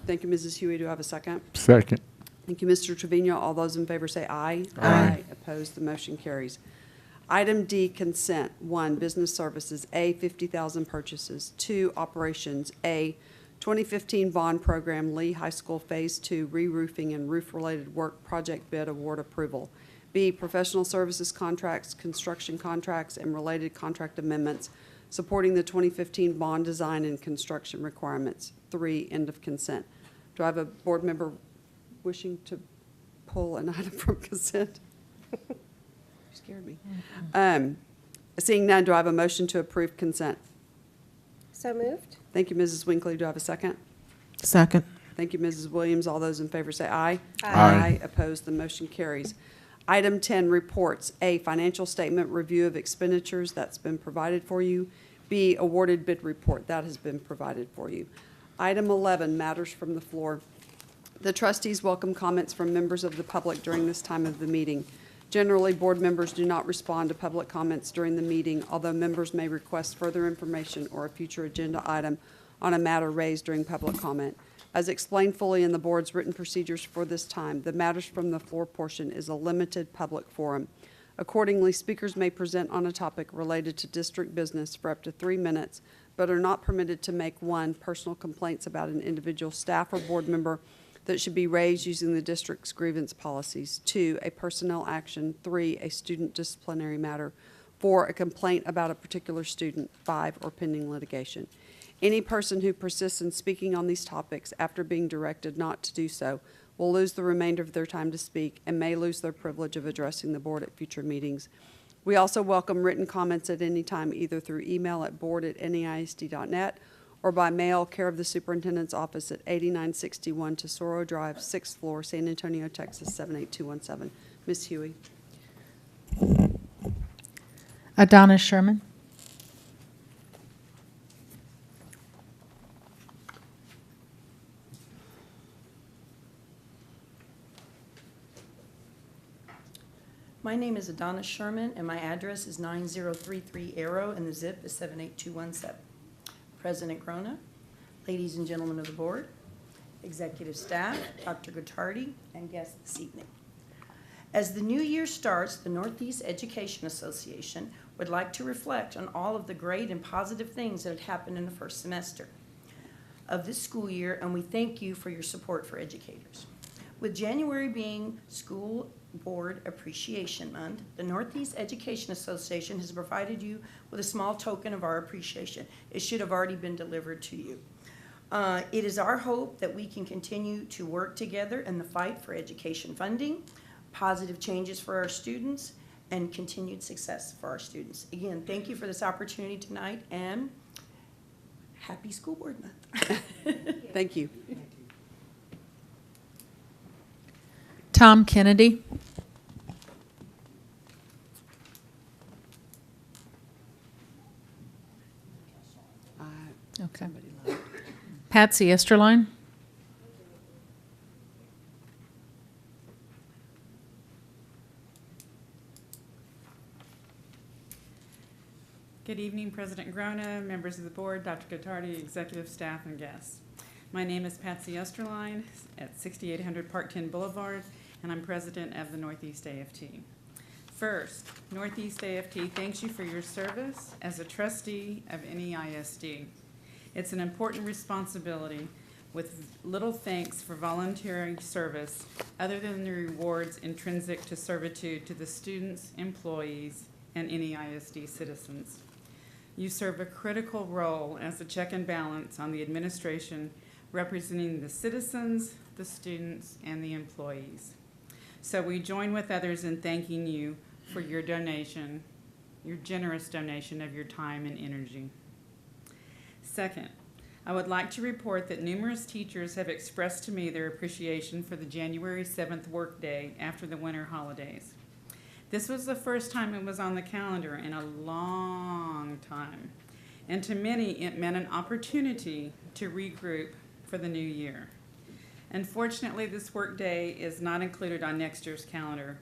Thank you, Mrs. Hughey. Do I have a second? Second. Thank you, Mr. Trevino. All those in favor say aye. Aye. Opposed, the motion carries. Item D, consent. 1, business services. A, 50,000 purchases. 2, operations. A, 2015 bond program, Lee High School Phase 2, re-roofing and roof-related work project bid award approval. B, professional services contracts, construction contracts, and related contract amendments supporting the 2015 bond design and construction requirements. 3, end of consent. Do I have a board member wishing to pull an item from consent? You scared me. Seeing none, do I have a motion to approve consent? So moved. Thank you, Mrs. Winkley. Do I have a second? Second. Thank you, Mrs. Williams. All those in favor say aye. Aye. Opposed, the motion carries. Item 10, reports. A, financial statement review of expenditures. That's been provided for you. B, awarded bid report. That has been provided for you. Item 11, matters from the floor. The trustees welcome comments from members of the public during this time of the meeting. Generally, board members do not respond to public comments during the meeting, although members may request further information or a future agenda item on a matter raised during public comment. As explained fully in the board's written procedures for this time, the matters from the floor portion is a limited public forum. Accordingly, speakers may present on a topic related to district business for up to 3 minutes, but are not permitted to make 1, personal complaints about an individual staff or board member that should be raised using the district's grievance policies. 2, a personnel action. 3, a student disciplinary matter. 4, a complaint about a particular student. 5, or pending litigation. Any person who persists in speaking on these topics after being directed not to do so will lose the remainder of their time to speak and may lose their privilege of addressing the board at future meetings. We also welcome written comments at any time, either through email at board@neisd.net or by mail, care of the superintendent's office at 8961 Tesoro Drive, 6th floor, San Antonio, Texas, 78217. Ms. Hughey. Donna Sherman. My name is Donna Sherman, and my address is 9033 Arrow, and the zip is 78217. President Grona, ladies and gentlemen of the board, executive staff, Dr. Gottardy, and guests this evening. As the new year starts, the Northeast Education Association would like to reflect on all of the great and positive things that had happened in the first semester of this school year, and we thank you for your support for educators. With January being School Board Appreciation Month, the Northeast Education Association has provided you with a small token of our appreciation. It should have already been delivered to you. It is our hope that we can continue to work together in the fight for education funding, positive changes for our students, and continued success for our students. Again, thank you for this opportunity tonight, and happy School Board Month. Thank you. Tom Kennedy. Okay. Patsy Esterline. Good evening, President Grona, members of the board, Dr. Gottardy, executive staff, and guests. My name is Patsy Esterline at 6800 Park 10 Boulevard, and I'm president of the Northeast AFT. First, Northeast AFT thanks you for your service as a trustee of NEISD. It's an important responsibility with little thanks for voluntary service other than the rewards intrinsic to servitude to the students, employees, and NEISD citizens. You serve a critical role as a check and balance on the administration representing the citizens, the students, and the employees. So we join with others in thanking you for your donation, your generous donation of your time and energy. Second, I would like to report that numerous teachers have expressed to me their appreciation for the January 7th workday after the winter holidays. This was the first time it was on the calendar in a long time, and to many it meant an opportunity to regroup for the new year. Unfortunately, this workday is not included on next year's calendar,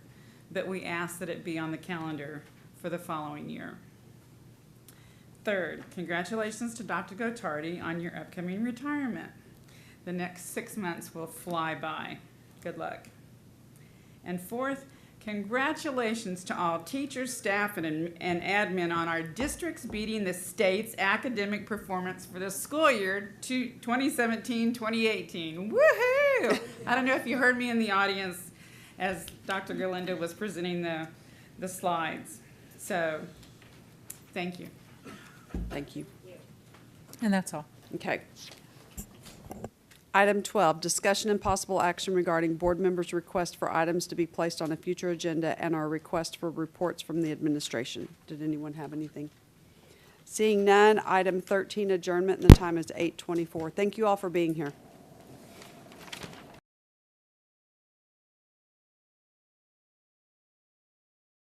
but we ask that it be on the calendar for the following year. Third, congratulations to Dr. Gottardy on your upcoming retirement. The next 6 months will fly by. Good luck. And fourth, congratulations to all teachers, staff, and admin on our districts beating the state's academic performance for the school year 2017-2018. Woohoo! I don't know if you heard me in the audience as Dr. Galindo was presenting the slides. So, thank you. Thank you. And that's all. Okay. Item 12, discussion and possible action regarding board members' request for items to be placed on a future agenda and our request for reports from the administration. Did anyone have anything? Seeing none, item 13, adjournment, and the time is 8:24. Thank you all for being here.